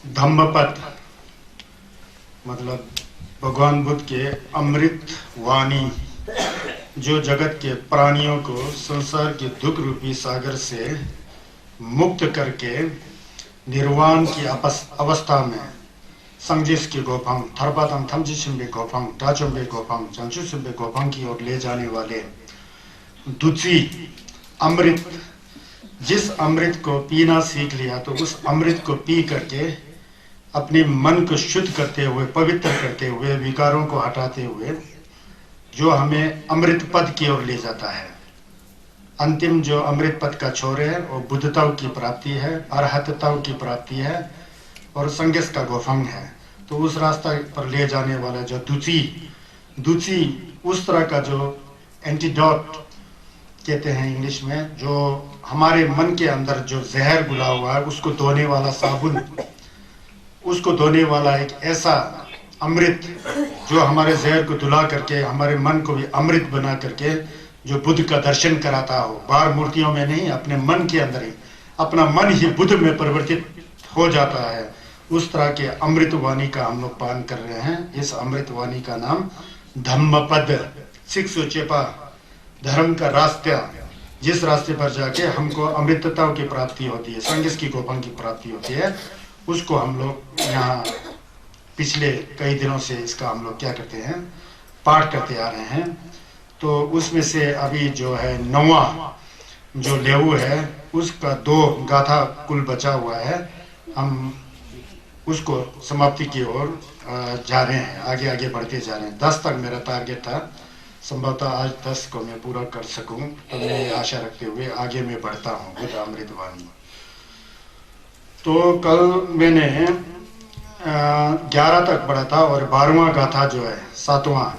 धम्मपद मतलब भगवान बुद्ध के अमृत वाणी जो जगत के प्राणियों को संसार के दुख रूपी सागर से मुक्त करके निर्वाण की अवस्था में संजिस की गोफंग थरपातंग थमजिशिम्बे गोफंग टाचुम्बे गोफंग चंचुसिम्बे गोफंग की ओर ले जाने वाले दुची अमृत, जिस अमृत को पीना सीख लिया तो उस अमृत को पी करके अपने मन को शुद्ध करते हुए, पवित्र करते हुए, विकारों को हटाते हुए जो हमें अमृत पद की ओर ले जाता है। अंतिम जो अमृत पद का छोर है वो बुद्धताओं की प्राप्ति है, अरहतताओं की प्राप्ति है और संगस का गोफंग है। तो उस रास्ता पर ले जाने वाला जो दुची उस तरह का जो एंटीडोट कहते हैं इंग्लिश में, जो हमारे मन के अंदर जो जहर घुला हुआ है उसको धोने वाला साबुन, उसको धोने वाला एक ऐसा अमृत जो हमारे जहर को धुला करके हमारे मन को भी अमृत बना करके जो बुद्ध का दर्शन कराता हो, बाहर मूर्तियों में नहीं, अपने मन के अंदर ही, अपना मन ही बुद्ध में परिवर्तित हो जाता है। उस तरह के अमृत वाणी का हम लोग पान कर रहे हैं। इस अमृत वाणी का नाम धम्मपद, शिक्षोचेपा, धर्म का रास्ता, जिस रास्ते पर जाके हमको अमृतताओं की प्राप्ति होती है, संगस की गोपन की प्राप्ति होती है, उसको हम लोग यहाँ पिछले कई दिनों से इसका हम लोग क्या करते हैं, पाठ करते आ रहे हैं। तो उसमें से अभी जो है 9वां जो लेवु है उसका 2 गाथा कुल बचा हुआ है। हम उसको समाप्ति की ओर जा रहे हैं, आगे आगे बढ़ते जा रहे हैं। 10 तक मेरा टारगेट था, संभवतः आज 10 को मैं पूरा कर सकूं, तो मैं आशा रखते हुए आगे मैं बढ़ता हूँ बुद्ध अमृत वाणी। तो कल मैंने 11 तक पढ़ा था और 12वां गाथा जो है 7वां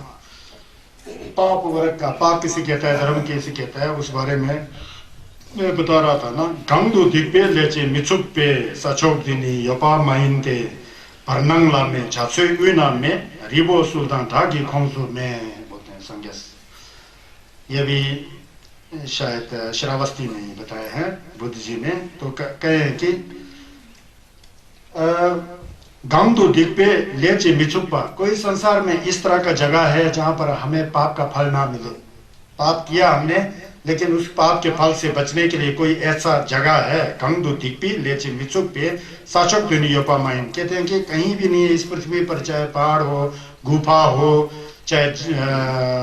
पाप वर्ग का, पाप किसी कहता है, धर्म किसी कहता है, उस बारे में मैं बता रहा था ना। गंगदो दिग्पे लेचे मिचुपे सचोक दिनी यपा माइनते परनंगला में झासुई उइना में रिबो सुल्तान धागी खोंसु में बोलते हैं संगस। ये भी शायद श्रावस्ती में ही बताया है बुद्ध जी ने। तो कहे हैं कि गंगदो दिग्पे लेचे मिचुपा, कोई संसार में इस तरह का जगह है जहां पर हमें पाप का फल ना मिले। पाप किया हमने, लेकिन उस पाप के फल से बचने के लिए कोई ऐसा जगह है। गंगदो दिग्पी लेचे मिचुपे साचक दुनियोपा माइन, कहते हैं कि कहीं भी नहीं है इस पृथ्वी पर, चाहे पहाड़ हो, गुफा हो, चाहे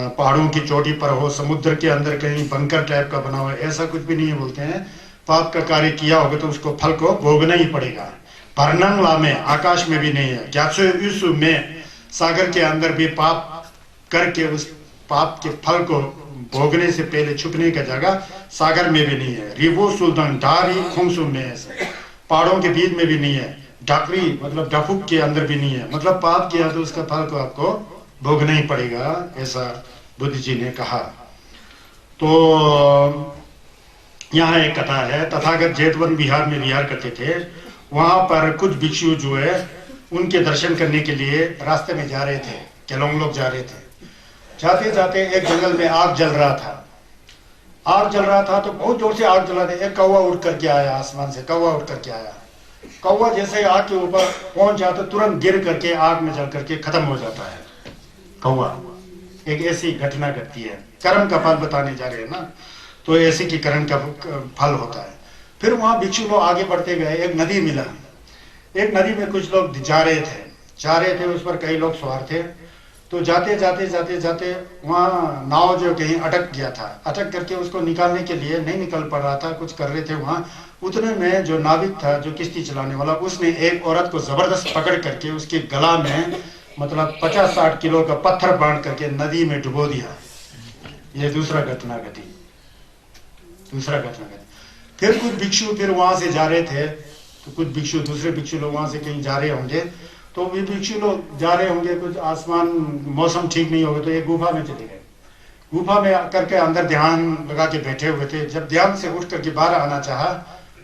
पहाड़ों की चोटी पर हो, समुद्र के अंदर कहीं बंकर टाइप का बना हुआ है, ऐसा कुछ भी नहीं है। बोलते हैं पाप का कार्य किया होगा तो उसको फल को भोगना ही पड़ेगा। परनंगला में, आकाश में भी नहीं है। ग्यात्सु में, सागर के अंदर भी पाप करके उस पाप के फल को भोगने से पहले छुपने का जगह सागर में भी नहीं है। रिवो सुल्तान डारी खोमसु में, पहाड़ों के बीच में भी नहीं है। डाकरी मतलब डफुक के अंदर भी नहीं है। मतलब पाप किया तो उसका फल को आपको भोगना ही पड़ेगा, ऐसा बुद्ध जी ने कहा। तो यहाँ एक कथा है, तथागत जेतवन बिहार में विहार करते थे। वहां पर कुछ भिक्षु जो है उनके दर्शन करने के लिए रास्ते में जा रहे थे, केलोंग लोग जा रहे थे। जाते जाते एक जंगल में आग जल रहा था। आग जल रहा था तो बहुत जोर से आग जला रहे। एक कौवा उठ करके आया, आसमान से कौवा उठ करके आया। कौवा जैसे आग के ऊपर पहुंच जाता तुरंत गिर करके आग में जल करके खत्म हो जाता है कौवा। एक ऐसी घटना घटती है, कर्म का फल बताने जा रहे हैं ना, तो ऐसी की कर्म का फल होता है। फिर वहां भिक्षु लोग आगे बढ़ते गए, एक नदी मिला। एक नदी में कुछ लोग जा रहे थे, उस पर कई लोग सवार थे। तो जाते जाते वहाँ नाव जो कहीं अटक गया था, अटक करके उसको निकालने के लिए नहीं निकल पड़ रहा था, कुछ कर रहे थे वहाँ। उतने में जो नाविक था, जो किश्ती चलाने वाला, उसने एक औरत को जबरदस्त पकड़ करके उसके गला में मतलब 50-60 किलो का पत्थर बांध करके नदी में डुबो दिया। ये दूसरा घटना घटी। फिर कुछ भिक्षु फिर वहां से जा रहे थे, तो कुछ भिक्षु, दूसरे भिक्षु लोग वहां से कहीं जा रहे होंगे। तो भी भिक्षु लोग जा रहे होंगे, कुछ आसमान मौसम ठीक नहीं होगा, तो एक गुफा में चले गए। गुफा में करके अंदर ध्यान लगा के बैठे हुए थे। जब ध्यान से उठ करके बाहर आना चाहा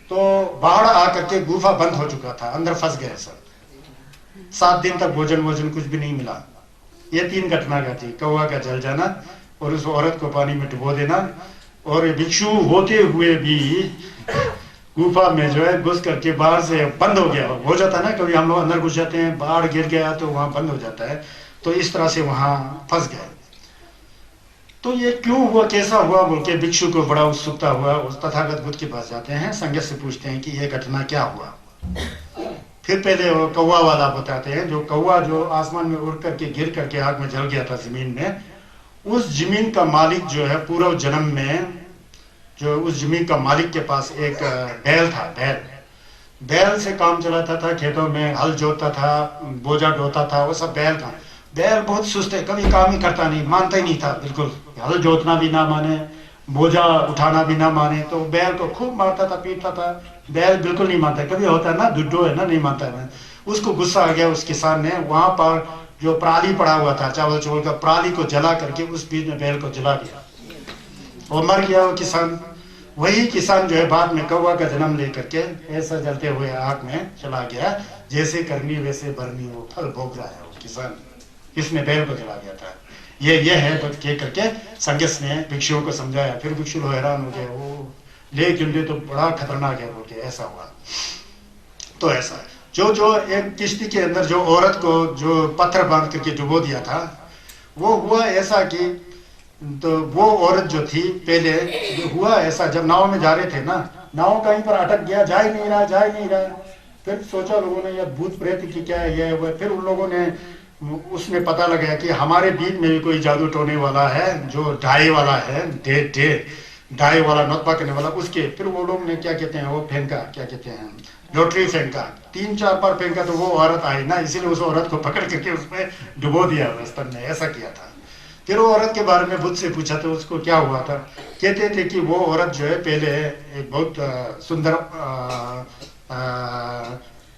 तो बाढ़ आकर के गुफा बंद हो चुका था, अंदर फंस गए सब। 7 दिन तक भोजन कुछ भी नहीं मिला। ये 3 घटना घटी, कौवा का जल जाना और उस औरत को पानी में डुबो देना, और भिक्षु होते हुए भी गुफा में जो है घुस करके बाहर से बंद हो जाता है ना, कभी हम लोग अंदर घुस जाते हैं, बाढ़ गिर गया तो वहां बंद हो जाता है, तो इस तरह से वहां फंस गए। तो ये क्यों हुआ, कैसा हुआ बोल के भिक्षु को बड़ा उत्सुकता हुआ। उस तथागत बुद्ध के पास जाते हैं, संगत से पूछते हैं कि ये घटना क्या हुआ। फिर पहले वो कौवा वाला बताते हैं, जो कौवा जो आसमान में उड़ करके गिर करके आग में जल गया था जमीन में, उस जमीन का मालिक जो है पूर्व जन्म में, जो उस जमीन का मालिक के पास एक बैल था, बैल से काम चलाता था, खेतों में हल जोतता था, बोझा ढोता था, वो सब बैल का। बैल बहुत सुस्त है, कभी काम ही करता नहीं, मानता ही नहीं था बिल्कुल, हल जोतना भी ना माने, बोझा उठाना भी ना माने, तो बैल को खूब मारता था, पीटता था। बैल बिल्कुल नहीं मानता, कभी होता है ना दुड्डो है ना, नहीं मानता है। उसको गुस्सा आ गया उस किसान ने, वहां पर जो पराली पड़ा हुआ था चावल चोल का, पराली को जला करके उस बीच में बैल को जला दिया, वो मर गया वो किसान। वही किसान जो है बाद में कौवा का जन्म लेकर के ऐसा जलते हुए आग में चला गया, जैसे करनी वैसे भरनी, वो फल भोग रहा है वो किसान, इसने बैल को जला गया था। ये है कह करके संगत ने भिक्षुओं को समझाया। फिर भिक्षु लोग हैरान हो गए, वो ले क्योंकि तो बड़ा खतरनाक है बोल के, ऐसा हुआ। तो ऐसा जो एक किश्ती के अंदर जो औरत को जो पत्थर बांध करके डुबो दिया था, वो हुआ ऐसा कि, तो वो औरत जो थी पहले, हुआ ऐसा जब नाव में जा रहे थे ना, नाव कहीं पर अटक गया, जा ही नहीं रहा। फिर सोचा लोगों ने, यह भूत प्रेत की क्या है ये वो। फिर उन लोगों ने, उसमें पता लगा कि हमारे बीच में भी कोई जादू टोने वाला है, जो डाई वाला है, डाई वाला, नौतपा करने वाला, उसके। फिर वो लोग ने क्या कहते हैं, वो फेंका, क्या कहते हैं, लॉटरी फेंका, 3-4 बार फेंका, तो वो औरत आई ना, इसीलिए उस औरत को पकड़ करके उसमें डुबो दिया स्तन ने, ऐसा किया था। फिर वो औरत के बारे में बुद्ध से पूछा तो उसको क्या हुआ था, कहते थे कि वो औरत जो है पहले एक बहुत सुंदर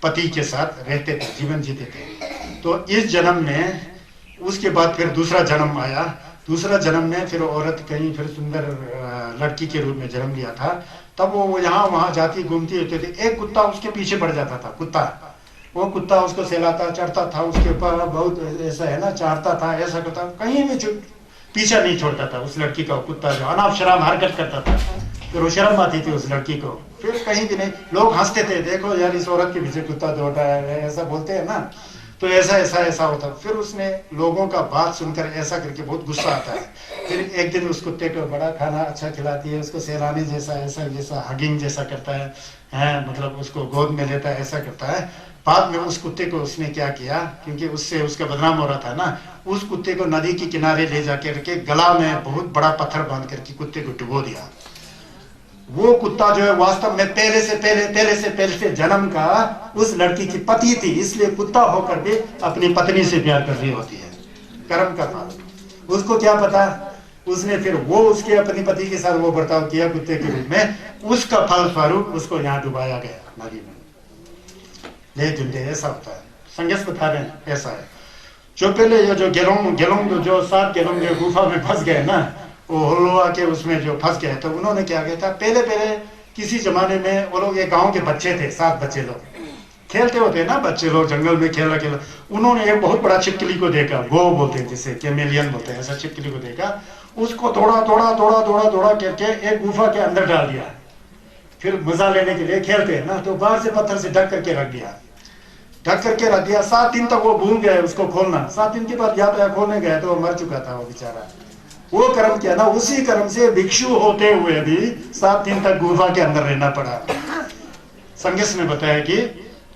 पति के साथ रहते थे, जीवन जीते थे। तो इस जन्म में, उसके बाद फिर दूसरा जन्म आया, दूसरा जन्म में फिर औरत कहीं फिर सुंदर लड़की के रूप में जन्म लिया था। तब वो यहाँ वहां जाती घूमती होते थे, एक कुत्ता उसके पीछे पड़ जाता था, वो कुत्ता उसको सहलाता, चढ़ता था उसके ऊपर, बहुत ऐसा है ना, चाहता था, ऐसा करता, कहीं भी पीछा नहीं छोड़ता था उस लड़की का। कुत्ता जो अनाप शराब हरकत करता था, फिर वो शर्म आती थी उस लड़की को, फिर कहीं भी नहीं, लोग हंसते थे, देखो यार इस औरत के पीछे कुत्ता दौड़ा है, ऐसा बोलते हैं ना। तो ऐसा होता। फिर उसने लोगों का बात सुनकर ऐसा करके बहुत गुस्सा आता है। फिर एक दिन उस कुत्ते को बड़ा खाना अच्छा खिलाती है, उसको सहलाने जैसा, ऐसा जैसा हगिंग जैसा करता है, मतलब उसको गोद में लेता है, ऐसा करता है। बाद में उस कुत्ते को उसने क्या किया, क्योंकि उससे उसका बदनाम हो रहा था ना, उस कुत्ते को नदी के किनारे ले जाकर के गला में बहुत बड़ा पत्थर बांध करके कुत्ते को डुबो दिया। वो कुत्ता जो है वास्तव में पहले से जन्म का उस लड़की की पति थी, इसलिए कुत्ता होकर भी अपनी पत्नी से प्यार कर रही होती है, कर्म का फल। उसको क्या पता, उसने फिर वो उसके अपनी पति के साथ वो बर्ताव किया कुत्ते के रूप में, उसका फल स्वरूप उसको यहाँ डुबाया गया नदी में। लेकिन ऐसा होता है, संगत बता रहे हैं ऐसा है। जो पहले ये जो गेलोंग जो 7 गेलोंग जो गुफा में फंस गए ना, वो होलोआ के उसमें जो फंस गए, तो उन्होंने क्या किया था, पहले किसी जमाने में वो लोग, एक गांव के बच्चे थे, 7 बच्चे लोग खेलते होते ना, बच्चे लोग जंगल में खेला, उन्होंने एक बहुत बड़ा छिपकली को देखा, गो बोलते हैं जिसे, कैमेलियन बोलते हैं, ऐसा छिपकली को देखा, उसको दौड़ा करके एक गुफा के अंदर डाल दिया। फिर मजा लेने के लिए खेलते हैं ना, तो बाहर से पत्थर से ढक करके रख दिया। 7 दिन तक वो भूल गए उसको खोलना। 7 दिन के बाद याद आया खोलने गया तो वो मर चुका था वो बेचारा। वो कर्म किया ना, उसी कर्म से भिक्षु होते हुए भी 7 दिन तक गुफा के अंदर रहना पड़ा। संगत ने बताया कि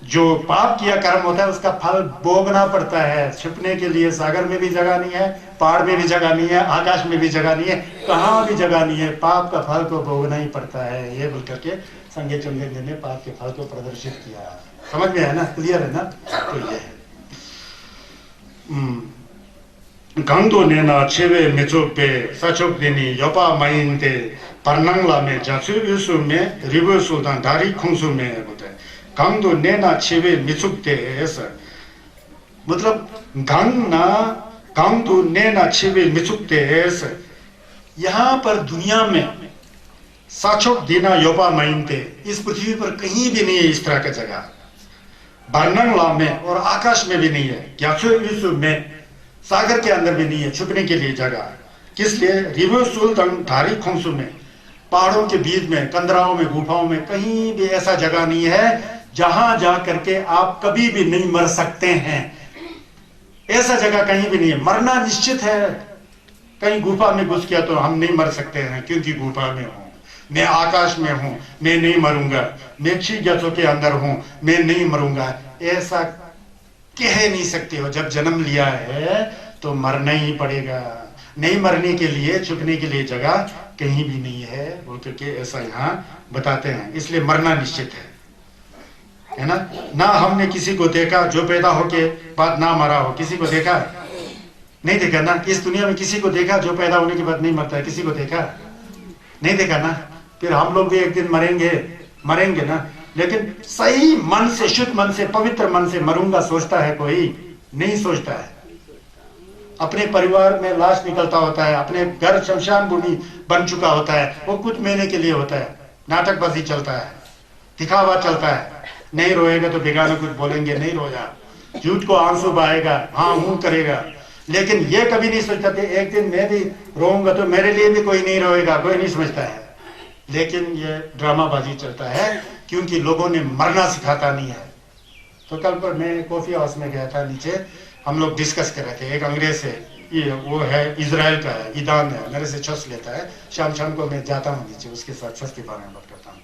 जो पाप किया कर्म होता है उसका फल भोगना पड़ता है। छिपने के लिए सागर में भी जगह नहीं है, पहाड़ में भी जगह नहीं है, आकाश में भी जगह नहीं है, कहाँ भी जगह नहीं है, पाप का फल को भोगना ही पड़ता है। ये बोल करके संगे चुंगे ने पाप के फल को प्रदर्शित किया। समझ में है ना, क्लियर है ना। तो ये है 강도 내나 체외 메초페 사촉되니 여바 마인데 바낭라메 자수유수메 리버수단 다리 콩수메 보다 강도 내나 체외 메촉대에서 मतलब 강도 내나 체외 मेचुकते에서 यहाँ पर दुनिया में साचोक देना योबा माइनते इस पृथ्वी पर कहीं भी नहीं है इस तरह का जगह। बारनंगला में और आकाश में भी नहीं है, ग्यासु में सागर के अंदर भी नहीं है छुपने के लिए जगह। किस लिए? रिवो सुल्तान धारी खोंसु में पहाड़ों के बीच में, कंदराओं में, गुफाओं में कहीं भी ऐसा जगह नहीं है जहां जा करके आप कभी भी नहीं मर सकते हैं। ऐसा जगह कहीं भी नहीं है, मरना निश्चित है। कहीं गुफा में घुस गया तो हम नहीं मर सकते हैं क्योंकि गुफा में हूं, मैं आकाश में हूं, मैं नहीं मरूंगा, मैं 6 गजों के अंदर हूं, मैं नहीं मरूंगा, ऐसा कह नहीं सकते हो। जब जन्म लिया है तो मरना ही पड़ेगा। नहीं मरने के लिए, छुपने के लिए जगह कहीं भी नहीं है बोल करके ऐसा यहाँ बताते हैं। इसलिए मरना निश्चित है ना। ना हमने किसी को देखा जो पैदा होके बाद ना मरा हो, किसी को देखा नहीं देखा ना। इस दुनिया में किसी को देखा जो पैदा होने के बाद नहीं मरता है, किसी को देखा नहीं देखा ना। फिर हम लोग भी एक दिन मरेंगे ना। लेकिन सही मन से, शुद्ध मन से, पवित्र मन से मरूंगा सोचता है कोई? नहीं सोचता है। अपने परिवार में लाश निकलता होता है, अपने घर शमशान भूमि बन चुका होता है, वो कुछ महीने के लिए होता है। नाटकबाजी चलता है, दिखावा चलता है। नहीं रोएगा तो बेगाना कुछ बोलेंगे, नहीं रोया, झूठ को आंसू बहाएगा, हाँ हूं करेगा। लेकिन ये कभी नहीं सोचता थे एक दिन मैं भी रोऊंगा तो मेरे लिए भी कोई नहीं रोएगा, कोई नहीं समझता है। लेकिन ये ड्रामाबाजी चलता है क्योंकि लोगों ने मरना सिखाता नहीं है। तो कल पर मैं कॉफी हाउस में गया था, नीचे हम लोग डिस्कस कर रहे थे। एक अंग्रेज है, ये वो है इजराइल का है, ईदान है, मेरे से छस लेता है। शाम शाम को मैं जाता हूँ नीचे, उसके साथ छस के बारे में बात करता हूँ।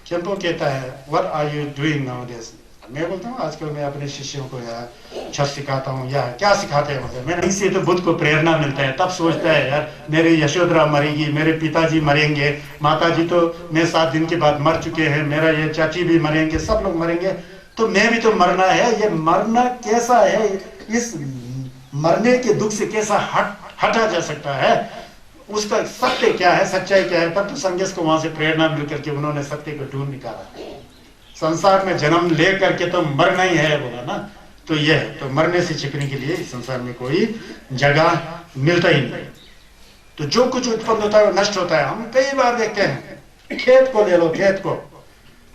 चंपो कहता है what are you doing nowadays. मैं बोलता हूँ आजकल मैं अपने शिष्यों को यार छस सिखाता हूँ। या क्या सिखाते हैं मुझे? मैं इससे तो बुद्ध को प्रेरणा मिलता है। तब सोचता है यार मेरे यशोधरा मरेगी, मेरे पिताजी मरेंगे, माताजी तो मैं 7 दिन के बाद मर चुके हैं, मेरा ये चाची भी मरेंगे, सब लोग मरेंगे, तो मैं भी तो मरना है। ये मरना कैसा है? इस मरने के दुख से कैसा हटा जा सकता है? उसका सत्य क्या है, सच्चाई क्या है? तब तो संगेश को वहां से प्रेरणा मिल करके उन्होंने सत्य को ढूंढ निकाला। संसार में जन्म ले करके तो मरना ही है बोला ना। तो यह है, तो मरने से छिपने के लिए इस संसार में कोई जगह मिलता ही नहीं। तो जो कुछ उत्पन्न होता है वो नष्ट होता है। हम कई बार देखते हैं, खेत को ले लो, खेत को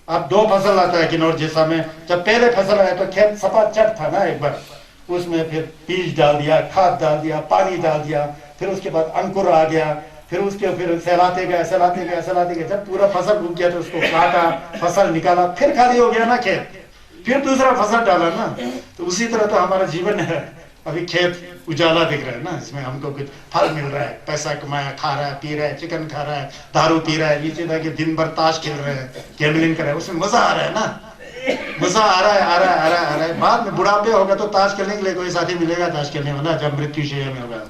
अब 2 फसल आता है किन्नौर जैसा में। जब पहले फसल आया तो खेत सफा चट था ना, एक बार उसमें फिर बीज डाल दिया, खाद डाल दिया, पानी डाल दिया, फिर उसके बाद अंकुर आ गया, फिर सहलाते गए। जब पूरा फसल उग गया तो उसको काटा, फसल निकाला, फिर खाली हो गया ना खेत, फिर दूसरा फसल डाला ना। तो उसी तरह तो हमारा जीवन है। अभी खेत उजाला दिख रहा है ना, इसमें हमको कुछ फल मिल रहा है, पैसा कमाया, खा रहा है, पी रहा है, चिकन खा रहा है, दारू पी रहा है, नीचे जाके दिन भर ताश खेल रहे हैं, गैम्बलिंग कर रहे हैं, उसमें मजा आ रहा है ना, मजा आ रहा है। बाद में बुढ़ापे होगा तो ताश खेलने के लिए कोई साथी मिलेगा, ताश खेलने वाला जब मृत्यु शैया में होगा।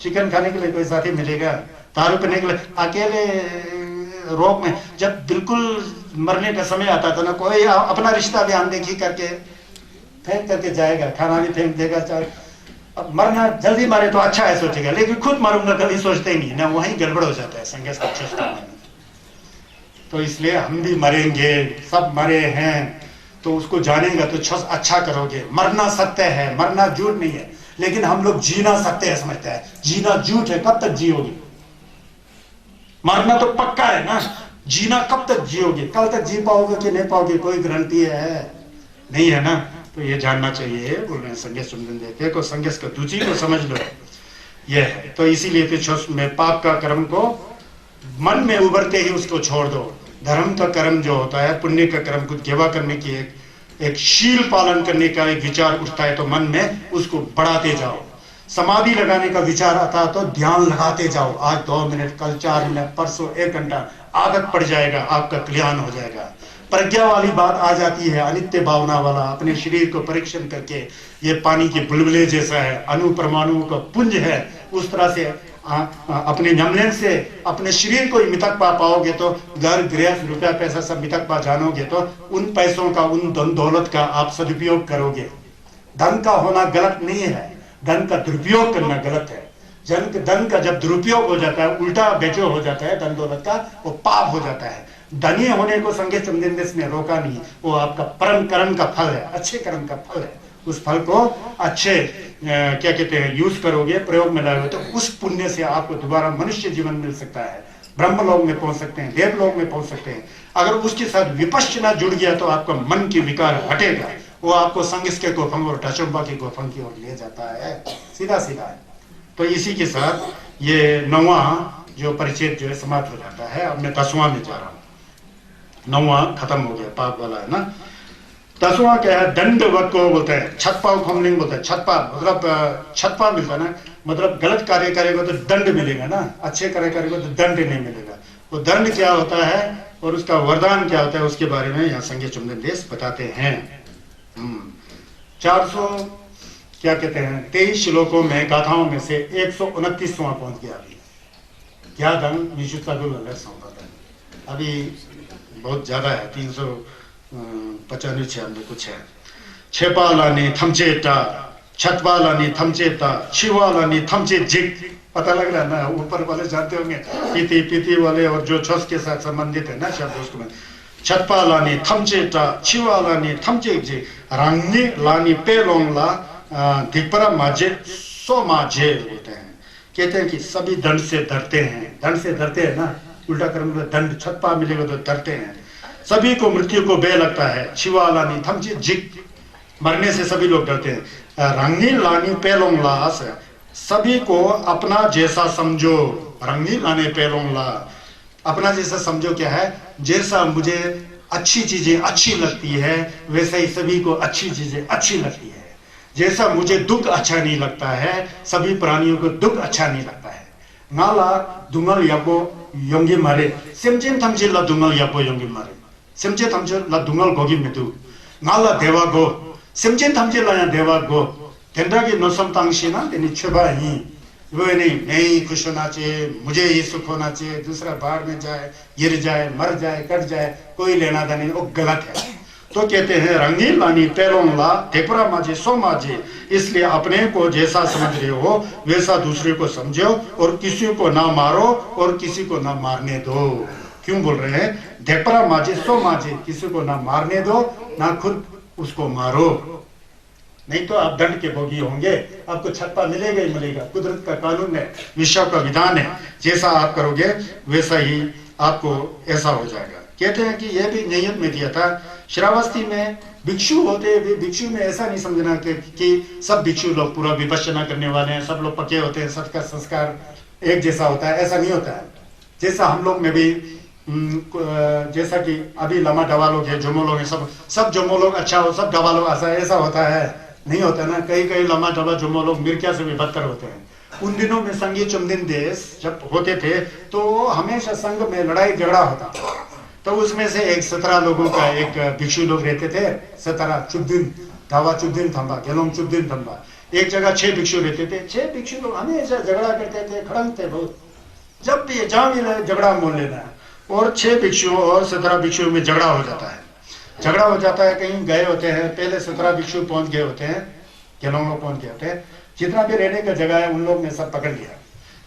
चिकन खाने के लिए कोई साथी मिलेगा, दारू पीने के लिए अकेले रोग में जब बिल्कुल मरने का समय आता था ना, कोई अपना रिश्ता भी अनदेखी करके फेंक करके जाएगा, खाना भी फेंक देगा। अब मरना जल्दी मारे तो अच्छा है सोचेगा, लेकिन खुद मरूंगा कभी सोचते ही नहीं ना, वहीं गड़बड़ हो जाता है संघर्ष का चेष्टा में। तो इसलिए हम भी मरेंगे, सब मरे हैं, तो उसको जानेगा तो अच्छा करोगे। मरना सत्य है, मरना झूठ नहीं है, लेकिन हम लोग जीना सत्य है समझते हैं, जीना झूठ है। कब तक जियोगे? मरना तो पक्का है ना, जीना कब तक जियोगे? कल तक जी पाओगे कि नहीं पाओगे, कोई गारंटी है नहीं है ना। तो ये जानना चाहिए। बोल रहे हैं संघर्ष देते को, संघर्ष का दूची को समझ लो, ये है। तो इसीलिए तो में पाप का कर्म को मन में उभरते ही उसको छोड़ दो। धर्म का कर्म जो होता है, पुण्य का कर्म, कुछ सेवा करने की एक शील पालन करने का एक विचार उठता है तो मन में उसको बढ़ाते जाओ। समाधि लगाने का विचार आता तो ध्यान लगाते जाओ। आज 2 मिनट, कल 4 मिनट, परसों 1 घंटा, आदत पड़ जाएगा, आपका कल्याण हो जाएगा। प्रज्ञा वाली बात आ जाती है, अनित्य भावना वाला, अपने शरीर को परीक्षण करके, ये पानी के बुलबुले जैसा है, अणु परमाणुओं का पुंज है, उस तरह से अपने जमने से अपने शरीर को ही मितक पा पाओगे तो घर गृहस्थ रुपया पैसा सब मितक पा जानोगे तो उन पैसों का, उन धन दौलत का आप सदुपयोग करोगे। धन का होना गलत नहीं है, धन का दुरुपयोग करना गलत है। धन का जब दुरुपयोग हो जाता है, उल्टा बेचो हो जाता है धन दौलत का, वो पाप हो जाता है। धनी होने को संघ चंदेश ने रोका नहीं, वो आपका परम कर्म का फल है, अच्छे कर्म का फल है। उस फल को अच्छे क्या कहते हैं यूज करोगे, प्रयोग में लाओगे तो उस पुण्य से आपको दोबारा मनुष्य जीवन मिल सकता है, ब्रह्मलोक में पहुंच सकते हैं, देवलोक में पहुंच सकते हैं। अगर उसके साथ विपश्यना जुड़ गया तो आपका मन की विकार हटेगा, वो आपको संघर्ष के गोफंग और ढचुम्बा के गोफंग की ओर ले जाता है, सीधा सीधा है। तो इसी के साथ ये 9वां जो परिचय जो है समाप्त हो जाता है। अब मैं 10वां में जा रहा हूँ, 9वां खत्म हो गया, पाप वाला है ना। 10वां क्या है? दंडवत को बोलते हैं, छतपा खमलिंग बोलते हैं। छतपा मतलब छतपा मिलता है ना, मतलब गलत कार्य करेगा तो दंड मिलेगा ना, अच्छे कार्य करेगा तो दंड नहीं मिलेगा। वो दंड क्या होता है और उसका वरदान क्या होता है, उसके बारे में यहाँ संज्ञा चुंबन देश बताते हैं। 400 क्या कहते हैं 23 श्लोकों में, गाथाओं में से 129वां पहुंच गया अभी। क्या दंड निशुता अभी बहुत ज्यादा है, 395 कुछ है। छेपालानी थमचेटा, छतवालानी थमचेता, शिवालानी थमचे जिग। पता लग रहा है ना, ऊपर वाले जानते होंगे, पीती पीती वाले और जो छस के साथ संबंधित है ना शब्द उसको में। छतपालानी थमचेटा, शिवालानी थमचे जिग, रंगी लानी पेलोंगला दिपरा माजे सो माजे बोलते हैं। कहते हैं कि सभी दंड से डरते हैं, दंड से डरते हैं ना, उल्टा कर्म में दंड छतपा मिलेगा तो डरते हैं। सभी को मृत्यु को बे लगता है। शिवालानी थमचे जिग, मरने से सभी लोग डरते हैं। रंगी लानी पेलोंगला, सभी को अपना जैसा समझो। रंगी लाने पेलोंगला, अपना जैसा समझो क्या है? जैसा मुझे अच्छी चीजें अच्छी लगती है वैसा ही सभी को अच्छी चीजें अच्छी लगती है। जैसा मुझे दुख अच्छा नहीं लगता है, सभी प्राणियों को दुख अच्छा नहीं लगता है। नाला दुंगल याबो योंगी मारे, सेमचेन थमचे ला दुंगल याबो योंगी मारे, सेमचे थमचे ला दुंगल गोगी मितु, नाला देवा गो, सेमचेन थमचे ला या देवा गो, तेंद्रा की नौसम तांगशी ना तेनी छबा ही, वो नहीं खुश होना चाहिए, मुझे ये सुख होना चाहिए, दूसरा बाढ़ में जाए, गिर जाए, मर जाए, कट जाए, कोई लेना देना नहीं, वो गलत है। तो कहते हैं रंगी लानी पेलोंगला टेपरा माजे सो माजे, इसलिए अपने को जैसा समझ रहे हो वैसा दूसरे को समझो और किसी को ना मारो और किसी को ना मारने दो। क्यों बोल रहे हैं? ढेपरा माजे सो माजे, किसी को ना मारने दो ना खुद उसको मारो, नहीं तो आप दंड के भोगी होंगे। आपको छप्पा मिलेगा ही मिलेगा, कुदरत का कानून है, विश्व का विधान है, जैसा आप करोगे वैसा ही आपको ऐसा हो जाएगा। कहते हैं कि यह भी नियत में दिया था। श्रावस्ती में भिक्षु होते हैं, भिक्षु में ऐसा नहीं समझना कि सब भिक्षु लोग पूरा विपश्यना करने वाले हैं, सब लोग पक्के होते हैं, सबका संस्कार एक जैसा होता है, ऐसा नहीं होता है। जैसा हम लोग में भी जैसा कि अभी लमा डवा लोग है, जमो लोग है, सब जमो लोग अच्छा हो, सब डवा लोग ऐसा होता है, नहीं होता ना। कई लमा डवा जमो लोग मिर्क्या से भी बदतर होते हैं। उन दिनों में संघीय चुमदिन देश जब होते थे तो हमेशा संघ में लड़ाई झगड़ा होता था। तो उसमें से 17 लोगों का एक भिक्षु लोग रहते थे, 17 चुबदिन धावा चुबदिन थम्बा गेलोंग चुबदिन थम्बा, एक जगह 6 भिक्षु रहते थे। 6 भिक्षु लोग हमेशा झगड़ा करते थे, खड़ंग थे बहुत, जब भी जहां मिले झगड़ा मोल लेना है। और 6 भिक्षुओं और 17 भिक्षुओं में झगड़ा हो जाता है, कहीं गए होते हैं, पहले 17 भिक्षु पहुंच गए होते हैं, गेलोंग लोग पहुंच गए होते हैं, जितना भी रहने का जगह है उन लोग ने सब पकड़ लिया।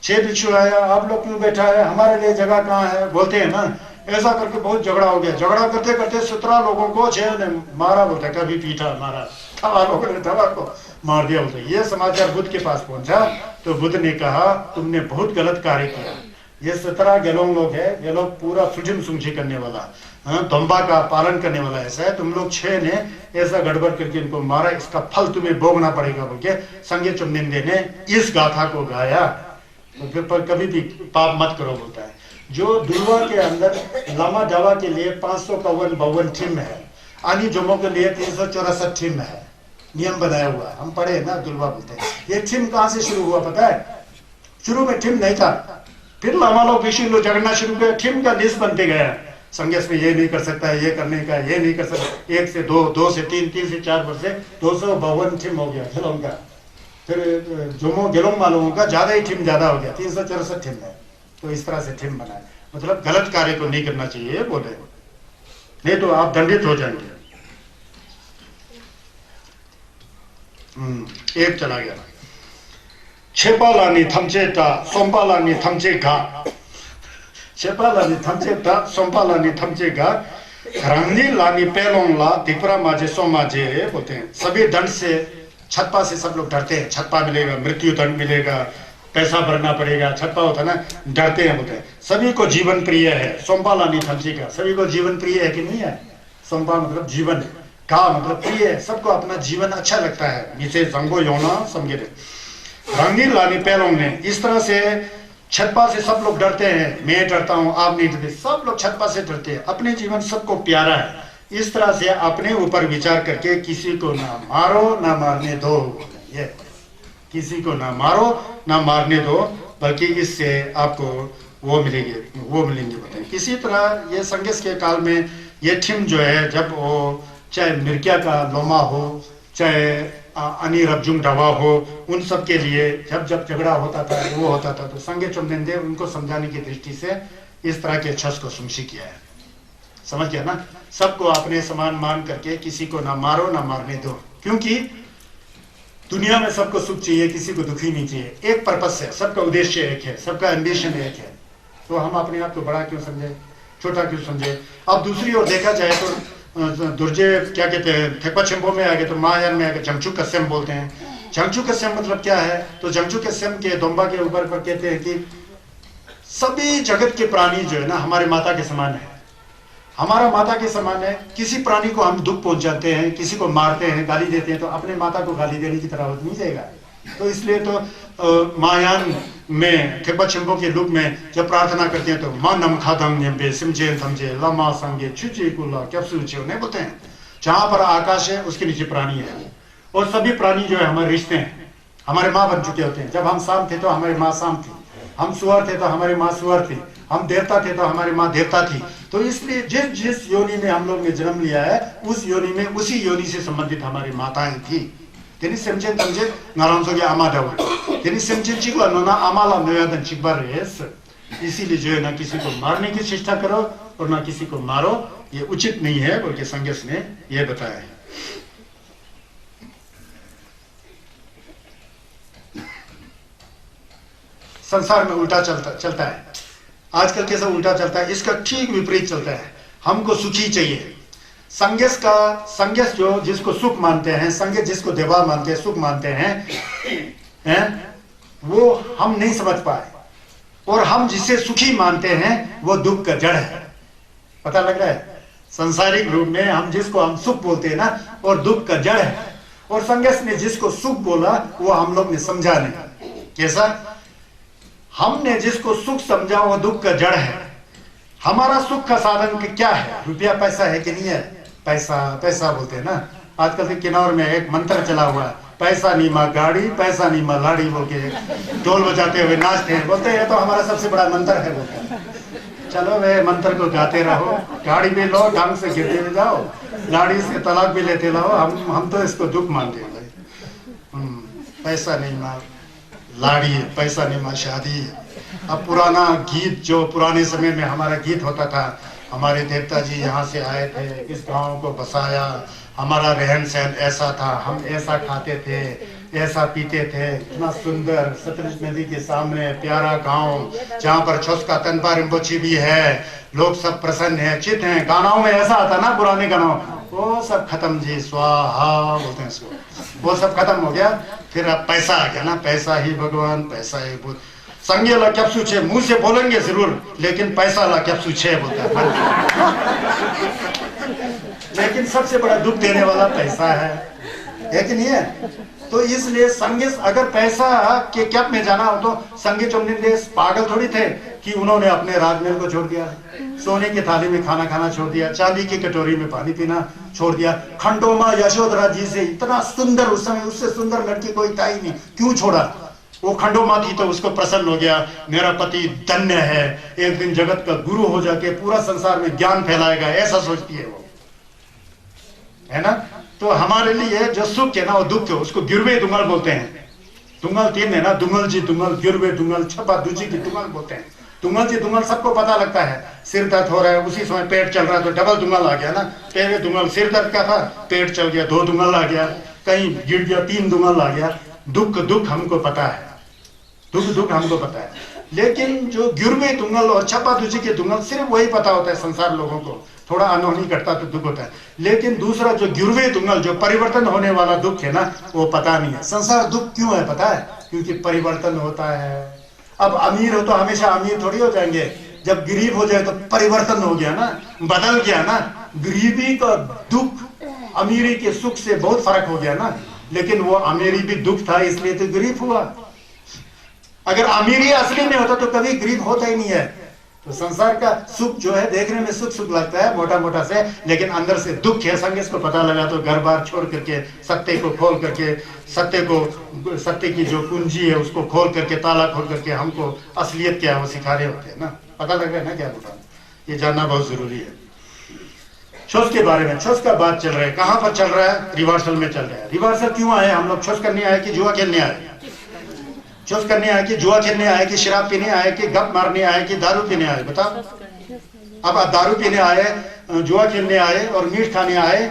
6 भिक्षु आया, आप लोग क्यों बैठा है, हमारे लिए जगह कहाँ है, बोलते हैं ना। ऐसा करके बहुत झगड़ा हो गया। झगड़ा करते करते 17 लोगों को 6 ने मारा, बोलते कभी पीटा मारा, थवा लोगों ने थवा को मार दिया बोलते। ये समाचार बुद्ध के पास पहुंचा तो बुद्ध ने कहा तुमने बहुत गलत कार्य किया। ये 17 गेलोंग लोग है, ये लोग पूरा सुजिम सुंझी करने वाला, दम्बा का पालन करने वाला ऐसा है, तुम लोग 6 ने ऐसा गड़बड़ करके इनको मारा, इसका फल तुम्हें भोगना पड़ेगा बोल के संघीय चुमदिन ने इस गाथा को गाया। तो फिर पर कभी भी पाप मत करो बोलता है। जो दुलवा के अंदर लामा डावा के लिए 552 ठिम है, आनी जोमो के लिए 364 ठिम है, नियम बनाया हुआ। हम पढ़े ना, दुलवा बोलते हैं। ये ठिम कहां से शुरू हुआ पता है? शुरू में ठिम नहीं था, फिर लामा लोग भिक्षु लोग झगड़ना शुरू किया, ठिम का लिस्ट बनते गया। संघर्ष में ये नहीं कर सकता, ये करने का, ये नहीं कर सकता, 1 से 2, 2 से 3, 3 से 4 वर्ष से 252 ठिम हो गया गेलोंग का। फिर जोमो गेलोंग वालों का ज्यादा ही ठिम ज्यादा हो गया, 364 ठिम है। तो इस तरह से ठिम बनाए, मतलब गलत कार्य को नहीं करना चाहिए बोले, नहीं तो आप दंडित हो जाएंगे। एक चला गया। छेपालानी थमचेटा सोमपालानी थमचेगा, छेपालानी थमचेटा सोमपालानी थमचेगा, रंगी लानी पेलोंगला दिपरा माजे सोमाजे बोलते हैं। सभी दंड से, छतपा से सब लोग डरते हैं। छतपा मिलेगा, मृत्यु दंड मिलेगा, पैसा भरना पड़ेगा, छप्पा होता है ना, डरते हैं बोलते हैं। सभी को जीवन प्रिय है, सोमपालानी थमचेगा, सभी को जीवन प्रिय है कि नहीं है? सोमपा मतलब जीवन, का मतलब प्रिय है, सबको अपना जीवन अच्छा लगता है। नीचे जंगो योना समझे रंगीन लानी पेलोंग ने इस तरह से छतपा से सब लोग डरते हैं, मैं डरता हूं, आप नहीं डरते, सब लोग छतपा से डरते हैं। अपने जीवन सबको प्यारा है। इस तरह से अपने ऊपर विचार करके किसी को ना मारो ना मारने दो, ये किसी को ना मारो ना मारने दो, बल्कि इससे आपको वो मिलेंगे बताएं। इसी तरह ये संघर्ष के काल में ये थीम जो है, जब वो चाहे मिर्क्या का लोमा हो, चाहे अनि रबजुंग डवा हो, उन सब के लिए जब जब झगड़ा होता था, वो होता था, तो संगे चुमदेंदे उनको समझाने की दृष्टि से इस तरह के छस को सुमशी किया है। समझ गया ना? सबको अपने समान मान करके किसी को ना मारो ना मारने दो, क्योंकि दुनिया में सबको सुख चाहिए, किसी को दुखी नहीं चाहिए। एक पर्पस है, सबका उद्देश्य एक है, सबका एम्बिशन एक है। तो हम अपने आप को बड़ा क्यों समझे, छोटा क्यों समझे? अब दूसरी ओर देखा जाए तो दुर्जे क्या कहते हैं, थेक्पा चेम्पो में आ गए तो महायान में आ गए जंगचू कस्यम बोलते हैं। जंगचू कस्यम मतलब क्या है? तो जंगचू कस्यम के दोम्बा के ऊपर पर कहते हैं कि सभी जगत के प्राणी जो है ना हमारे माता के समान है, हमारा माता के समान है। किसी प्राणी को हम दुख पहुंचाते हैं, किसी को मारते हैं, गाली देते हैं, तो अपने माता को गाली देने की तरह हो नहीं जाएगा। तो इसलिए तो महायान में थेक्पा चेम्पो के रूप में जब प्रार्थना करते हैं तो मां नम खादम नेम्बे सिमजे थमजे लमा संगे छुचे कुला कैप्सूल नहीं बोलते हैं। जहां पर आकाश है उसके नीचे प्राणी है, और सभी प्राणी जो है हमारे रिश्ते हैं, हमारे माँ बन चुके होते हैं। जब हम शाम थे तो हमारी माँ शाम थी, हम सुअर थे तो हमारी माँ सुअर थी, हम देवता थे तो हमारी माँ देवता थी। तो इसलिए जिस जिस योनि में हम लोग ने जन्म लिया है, उस योनि में उसी योनि से संबंधित हमारी माताएं थी। तेनी सेमचेन तमजे नाराम सोगे आमा दाव तेनी सेमचेन चिकला नोना आमाला नयादन चिकबार रेस। इसीलिए जो है ना किसी को मारने की चेष्टा करो और ना किसी को मारो, ये उचित नहीं है, बल्कि संघर्ष ने यह बताया है। संसार में उल्टा चलता है। आजकल कैसा उल्टा चलता है? इसका ठीक विपरीत चलता है। हमको सुखी चाहिए। संघर्ष जो जिसको सुख मानते हैं, संघर्ष जिसको देवा मानते हैं, सुख मानते हैं, वो हम नहीं समझ पाए। और हम जिसे सुखी मानते हैं वो दुख का जड़ है। पता लग रहा है? संसारिक रूप में हम जिसको हम सुख बोलते हैं ना, और दुख का जड़ है। और संघर्ष ने जिसको सुख बोला वो हम लोग ने समझा नहीं। कैसा? हमने जिसको सुख समझा वो दुख का जड़ है। हमारा सुख का साधन क्या है? रुपया पैसा है कि नहीं है? पैसा पैसा बोलते हैं ना। आजकल के किन्नौर में एक मंत्र चला हुआ है, पैसा नहीं माँ गाड़ी, पैसा नहीं माँ लाड़ी बोल के ढोल बजाते हुए नाचते हैं, बोलते हैं तो हमारा सबसे बड़ा मंत्र है बोलते हैं। चलो वे मंत्र को गाते रहो, गाड़ी भी लो, ढंग से गिरते हुए जाओ, लाड़ी से तलाक भी लेते रहो। हम तो इसको दुख मानते हैं भाई। पैसा नहीं माँ लाड़ी है, पैसा नहीं माँ शादी है। अब पुराना गीत जो पुराने समय में हमारा गीत होता था, हमारे देवता जी यहाँ से आए थे, इस गांव को बसाया, हमारा रहन सहन ऐसा था, हम ऐसा खाते थे, ऐसा पीते थे, इतना सुंदर सतलुज नदी के सामने प्यारा गांव, जहाँ पर छोस्का तनपा रिम्पोची भी है, लोग सब प्रसन्न हैं, चित हैं। गानाओं में ऐसा आता ना, पुराने गानों, वो सब खत्म जी, स्वाहा बोलते हैं इसको, वो सब खत्म हो गया। फिर अब पैसा आ गया ना, पैसा ही भगवान, पैसा ही बुद्ध। संगे ला क्या पूछे, मुंह से बोलेंगे जरूर, लेकिन पैसा ला क्या पूछे बोलता है। लेकिन सबसे बड़ा दुख देने वाला पैसा है कि नहीं है? तो इसलिए संगे अगर पैसा के कैप में जाना हो तो संगे चुमने पागल थोड़ी थे कि उन्होंने अपने राजमहल को छोड़ दिया, सोने की थाली में खाना खाना छोड़ दिया, चांदी की कटोरी में पानी पीना छोड़ दिया। खंडोमा यशोधरा जी से इतना सुंदर, उस समय उससे सुंदर लड़की कोई था ही नहीं, क्यों छोड़ा? वो खंडोमा थी तो उसको प्रसन्न हो गया, मेरा पति धन्य है, एक दिन जगत का गुरु हो जाके पूरा संसार में ज्ञान फैलाएगा, ऐसा सोचती है वो, है ना। तो हमारे लिए जो सुख है ना वो दुख है, उसको गिरवे दुंगल बोलते हैं। दुंगल तीन है ना, दुंगल जी दुंगल, गिरवे दुंगल, छपा दूजी की दुंगल बोलते हैं। दुंगल जी दुंगल सबको पता लगता है। सिर दर्द हो रहा है, उसी समय पेट चल रहा है तो डबल दुंगल आ गया ना। पहले दुंगल सिर दर्द का था, पेट चल गया, 2 दुंगल आ गया, कहीं गिर गया 3 दुंगल आ गया। दुख हमको पता है, दुख हमको पता है। लेकिन जो गिरवे दुंगल और छपा दूजी के दुंगल सिर्फ वही पता होता है संसार लोगों को। थोड़ा अनहोनी घटता तो दुख होता है, लेकिन दूसरा जो गिरवे दुंगल, जो परिवर्तन होने वाला दुख है ना, वो पता नहीं है। संसार दुख क्यों है पता है? क्योंकि परिवर्तन होता है। अब अमीर हो तो हमेशा अमीर थोड़ी हो जाएंगे, जब गरीब हो जाए तो परिवर्तन हो गया ना, बदल गया ना। गरीबी का दुख अमीरी के सुख से बहुत फर्क हो गया ना। लेकिन वो अमीरी भी दुख था इसलिए तो गरीब हुआ। अगर अमीरी असली में होता तो कभी गरीब होता ही नहीं है। तो संसार का सुख जो है देखने में सुख सुख लगता है मोटा मोटा से, लेकिन अंदर से दुख है। संग इसको पता लगा तो घर बार छोड़ करके सत्य को खोल करके, सत्य की जो कुंजी है उसको खोल करके, ताला खोल करके हमको असलियत क्या है वो सिखा रहे होते हैं ना। पता लग रहा है ना क्या बोला, ये जानना बहुत जरूरी है। छोस के बारे में, छोस का बात चल रहा है, कहां पर चल रहा है? रिवर्सल में चल रहा है। रिवर्सल क्यों आए हम लोग? छोस करने आए कि जुआ खेलने आए? छोस करने आए कि जुआ खेलने आए कि शराब पीने आए कि गप मारने आए कि दारू पीने आए? बताओ। अब आप दारू पीने आए, जुआ खेलने आए और मीट खाने आए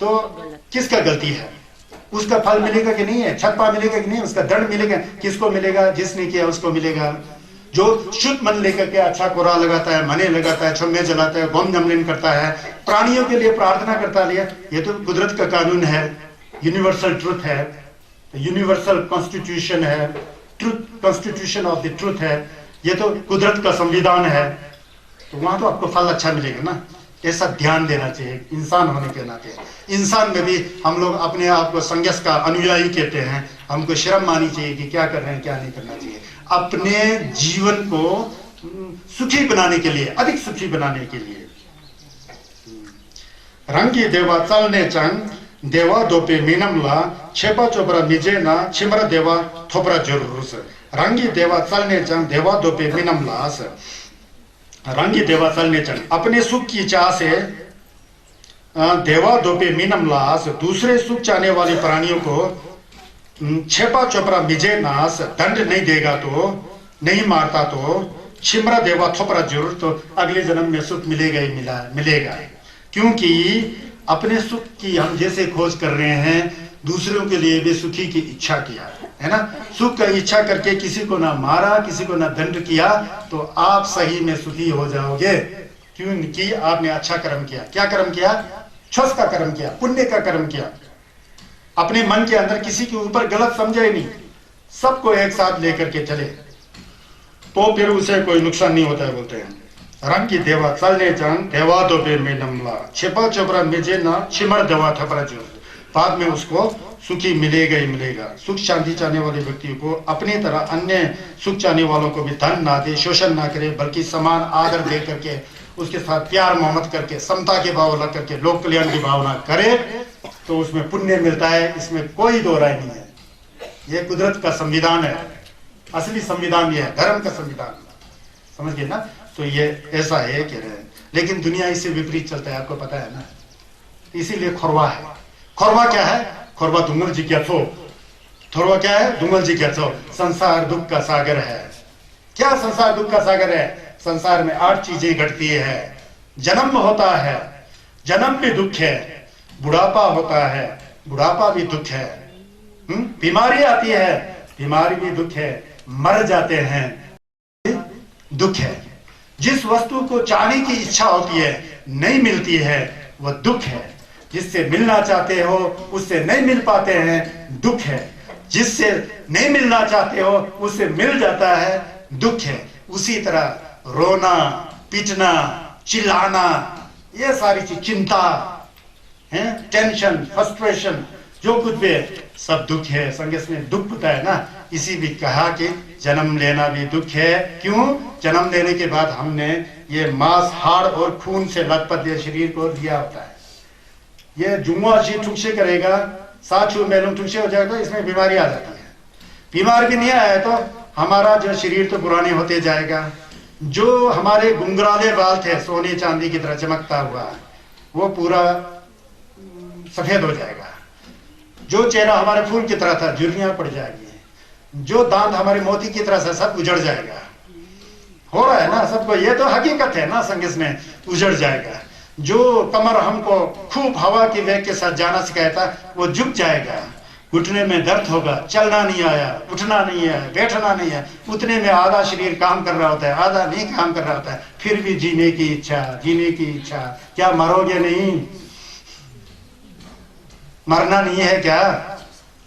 तो किसका गलती है? उसका फल मिलेगा कि नहीं है? छप्पा मिलेगा कि नहीं? उसका दंड मिलेगा? किसको मिलेगा? जिसने किया उसको मिलेगा। जो शुद्ध मन लेकर के अच्छा कोरा लगाता है, मने लगाता है, छम्मे जलाता है, गोम जमलिन करता है, प्राणियों के लिए प्रार्थना करता है, ये तो कुदरत का कानून है, यूनिवर्सल ट्रुथ है, यूनिवर्सल कॉन्स्टिट्यूशन है, truth, constitution of the truth है, ये तो कुदरत का संविधान है। तो वहां तो आपको फल अच्छा मिलेगा ना। ऐसा ध्यान देना चाहिए इंसान होने के नाते। इंसान में भी हम लोग अपने आप को संन्यास का अनुयायी कहते हैं। हमको शर्म मानी चाहिए कि क्या कर रहे हैं क्या नहीं करना चाहिए। अपने जीवन को सुखी बनाने के लिए, अधिक सुखी बनाने के लिए। रंगी देवा चलने चंग देवा दोपे मीनमला छेपा चोपरा मिजेना छिमरा देवा थोपरा जरूर। रंगी देवा चलने चंग देवा दोपे मीनमलास। रंगी देवा चलने चंग, अपने सुख की चाह से देवा दोपे मीनमलास, दूसरे सुख चाहने वाले प्राणियों को छेपा चोपरा मिजे नास, दंड नहीं देगा तो, नहीं मारता तो छिमरा देवा थोपरा जरूर, तो अगले जन्म में सुख मिलेगा ही मिलेगा। क्योंकि अपने सुख की हम जैसे खोज कर रहे हैं, दूसरों के लिए भी सुखी की इच्छा किया है ना। सुख का इच्छा करके किसी को ना मारा, किसी को ना दंड किया, तो आप सही में सुखी हो जाओगे। क्योंकि आपने अच्छा कर्म किया। क्या कर्म किया? छस का कर्म किया, पुण्य का कर्म किया। अपने मन के अंदर किसी के ऊपर गलत समझे नहीं, सबको एक साथ लेकर के चले, तो फिर उसे कोई नुकसान नहीं होता है। बोलते हैं रंग की देवा चलने जान देवा तो पे में नमला छिपा चोपरा मिजे ना छिमर देवा थपरा जो, बाद में उसको सुखी मिलेगा ही मिलेगा। सुख शांति चाहने वाले व्यक्ति को अपनी तरह अन्य सुख चाहने वालों को भी धन ना दे, शोषण ना करे, बल्कि समान आदर दे करके उसके साथ प्यार मोहब्बत करके समता के भाव लग करके लोक कल्याण की भावना करे, तो उसमें पुण्य मिलता है। इसमें कोई दो राय नहीं है। यह कुदरत का संविधान है, असली संविधान ये है, धर्म का संविधान। समझ गए ना? तो ये ऐसा है कह रहे हैं, लेकिन दुनिया इससे विपरीत चलता है, आपको पता है ना। इसीलिए खोरवा है। खोरवा क्या है? खोरवा दुंगल जी क्या छो। खोरवा क्या है? दुंगल जी क्या छो। संसार दुख का सागर है। क्या संसार दुख का सागर है? संसार में 8 चीजें घटती है। जन्म होता है, जन्म भी दुख है। बुढ़ापा होता है, बुढ़ापा भी दुख है। बीमारी आती है, बीमारी भी दुख है। मर जाते हैं, दुख है। जिस वस्तु को चाहने की इच्छा होती है, नहीं मिलती है, वह दुख है। जिससे मिलना चाहते हो उससे नहीं मिल पाते हैं, दुख है। जिससे नहीं मिलना चाहते हो उससे मिल जाता है, दुख है। उसी तरह रोना, पीटना, चिल्लाना, ये सारी चीज, चिंता है, टेंशन, फ्रस्ट्रेशन, जो कुछ भी है, सब दुख है। संगीत में दुख होता है ना। इसी भी कहा कि जन्म लेना भी दुख है। क्यों? जन्म लेने के बाद हमने ये मांस, हाड़ और खून से लथपथ ये शरीर को दिया होता है। ये जुआ जी ठुकसे करेगा, साछू मेलूम ठुकसे हो जाएगा, इसमें बीमारी आ जाती है। बीमार भी नहीं आया तो हमारा जो शरीर तो पुराने होते जाएगा। जो हमारे गुंगराले बाल थे सोने चांदी की तरह चमकता हुआ, वो पूरा सफेद हो जाएगा। जो चेहरा हमारे फूल की तरह था, झुर्रियां पड़ जाएगी। जो दांत हमारे मोती की तरह से सब उजड़ जाएगा। हो रहा है ना सबको, ये तो हकीकत है ना। संगीत में उजड़ जाएगा। जो कमर हमको खूब हवा की वेग के साथ जाना सिखाया था, वो झुक जाएगा। घुटने में दर्द होगा, चलना नहीं आया, उठना नहीं है, बैठना नहीं है। उतने में आधा शरीर काम कर रहा होता है, आधा नहीं काम कर रहा होता है। फिर भी जीने की इच्छा, जीने की इच्छा। क्या मरोगे नहीं? मरना नहीं है क्या?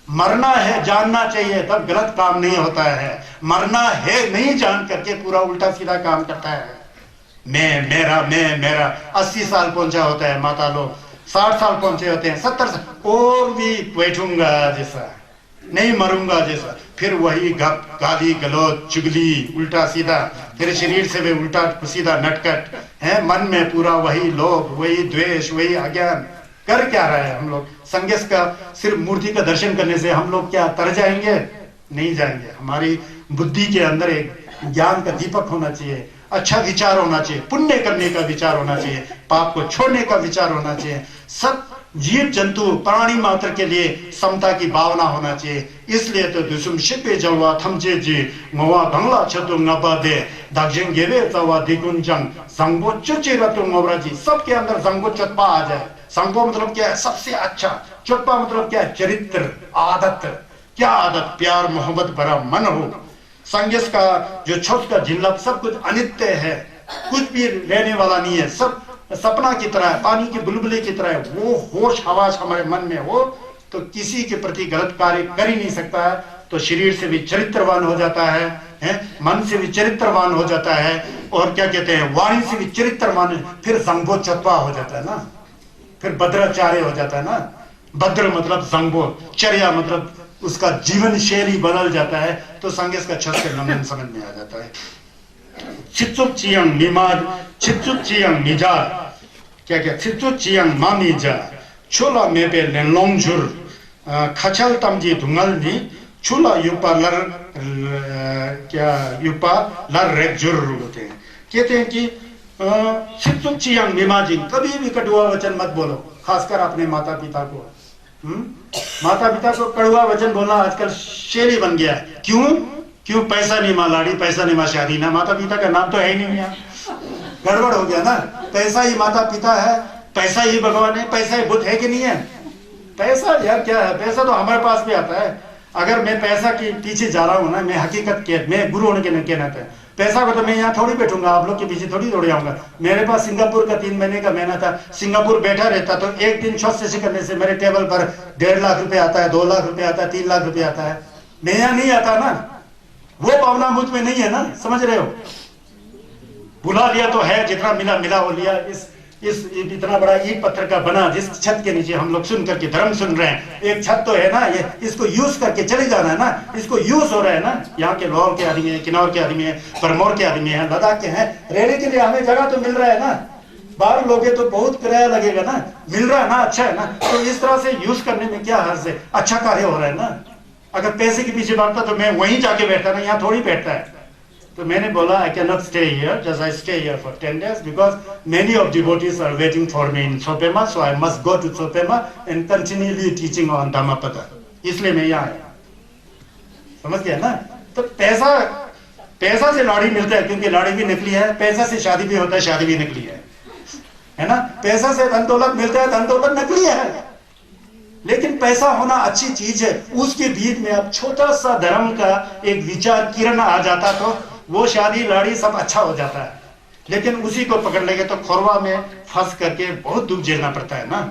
मरना है, जानना चाहिए, तब गलत काम नहीं होता है। मरना है नहीं जान करके पूरा उल्टा सीधा काम करता है। मैं मेरा 80 साल पहुंचा होता है, माता लोग 60 साल पहुंचे होते हैं, 70 साल और भी बैठूंगा जैसा। नहीं मरूंगा जैसा, फिर वही गप गाली गलौज चुगली उल्टा सीधा, फिर शरीर से भी उल्टा सीधा नटखट है, मन में पूरा वही लोभ वही द्वेष वही अज्ञान। कर क्या रहे हैं हम लोग? संगेश का सिर्फ मूर्ति का दर्शन करने से हम लोग क्या तर जाएंगे? नहीं जाएंगे। हमारी बुद्धि के अंदर एक ज्ञान का दीपक होना चाहिए, अच्छा विचार होना चाहिए, पुण्य करने का विचार होना चाहिए, पाप को छोड़ने का विचार होना चाहिए। सब जीव जंतु प्राणी मात्र के लिए समता की भावना होना चाहिए। इसलिए तो दुसुम शिपे जलवा थमचे जी मोवा गंगला छतु नबादे दाक्षिण गेवे तवा दिगुंजंग संगो चुची रतु मोबराजी। सबके अंदर संगो चुप्पा आ जाए। संगो मतलब क्या है? सबसे अच्छा। चुप्पा मतलब क्या है? चरित्र, आदत। क्या आदत? प्यार मोहब्बत भरा मन हो। संगेश का जो छोट का जिल्लत सब कुछ अनित्य है, कुछ भी रहने वाला नहीं है, सब सपना की तरह है, पानी की बुलबुले की तरह है। वो होश हवास हमारे मन में हो तो किसी के प्रति गलत कार्य कर ही नहीं सकता है। तो शरीर से भी चरित्रवान हो जाता है, मन से भी चरित्रवान हो जाता है, और क्या कहते हैं वाणी से भी चरित्रवान, फिर संगो चत्वा हो जाता है ना, फिर भद्राचार्य हो जाता है ना। भद्र मतलब संगो, चर्या मतलब उसका जीवन शैली बदल जाता है। तो संगेश का छत से नमन समझ में आ जाता है। छिचुक चियंग मिमाद छिचुक चियंग मिजाद, क्या छिचुक चियंग मामीजा छोला मेपे लेंलोंगजुर खचल तमजी धुंगलनी छोला युपा लर क्या युपा लर रेगजुर होते हैं। कहते हैं कि छिचुक चियंग मिमाजी, कभी भी कटुआ वचन मत बोलो, खासकर अपने माता पिता को। माता पिता को कड़वा वचन बोलना आजकल शैली बन गया है। क्यों? पैसा नहीं माँ लाड़ी, पैसा नहीं माँ शादी ना। माता पिता का नाम तो है ही नहीं यहाँ, गड़बड़ हो गया ना। पैसा ही माता पिता है, पैसा ही भगवान है, पैसा ही बुद्ध है कि नहीं है? पैसा यार क्या है? पैसा तो हमारे पास भी आता है। अगर मैं पैसा के पीछे जा रहा हूँ ना, मैं हकीकत के मैं गुरु होने के नाते, पैसा को तो मैं यहाँ थोड़ी बैठूंगा, आप लोग के पीछे थोड़ी दौड़ जाऊंगा। मेरे पास सिंगापुर का 3 महीने का महीना था, सिंगापुर बैठा रहता तो एक दिन श्वास से करने से मेरे टेबल पर 1.5 लाख रुपए आता है, 2 लाख रुपए आता है, 3 लाख रुपए आता है। मैं यहाँ नहीं आता ना, वो भावना मुझ में नहीं है ना, समझ रहे हो? बुला लिया तो है, जितना मिला मिला हो लिया। इस इतना बड़ा ईंट पत्थर का बना जिस छत के नीचे हम लोग सुन करके धर्म सुन रहे हैं, एक छत तो है ना, ये इसको यूज करके चले जाना है ना, इसको यूज हो रहा है ना। यहाँ के लाहौर के आदमी है, किन्नौर के आदमी है, भरमौर के आदमी है, लद्दाख के हैं, रहने के लिए हमें जगह तो मिल रहा है ना। बाहर लोगे तो बहुत किराया लगेगा ना, मिल रहा है ना, अच्छा है ना। तो इस तरह से यूज करने में क्या हर्ज है? अच्छा कार्य हो रहा है ना। अगर पैसे के पीछे भागता तो मैं वहीं जाके बैठता ना, यहाँ थोड़ी बैठता है। तो मैंने बोला I cannot stay here, just I stay here for 10 days because many of devotees are waiting for me in Sopema, so I must go to Sopema and continually teaching on Dhammapada. इसलिए मैं यहाँ आया, समझ गया ना। तो पैसा से लाड़ी मिलता है, क्योंकि लाड़ी भी नकली है, पैसा से शादी भी होता है, शादी भी नकली है ना। पैसा से धन दौलत मिलता है, धन दौलत नकली है। लेकिन पैसा होना अच्छी चीज है, उसके बीच में अब छोटा सा धर्म का एक विचार किरण आ जाता तो वो शादी लाड़ी सब अच्छा हो जाता है। लेकिन उसी को पकड़ लेंगे तो खोरवा में फंस करके बहुत दुख झेलना पड़ता है ना।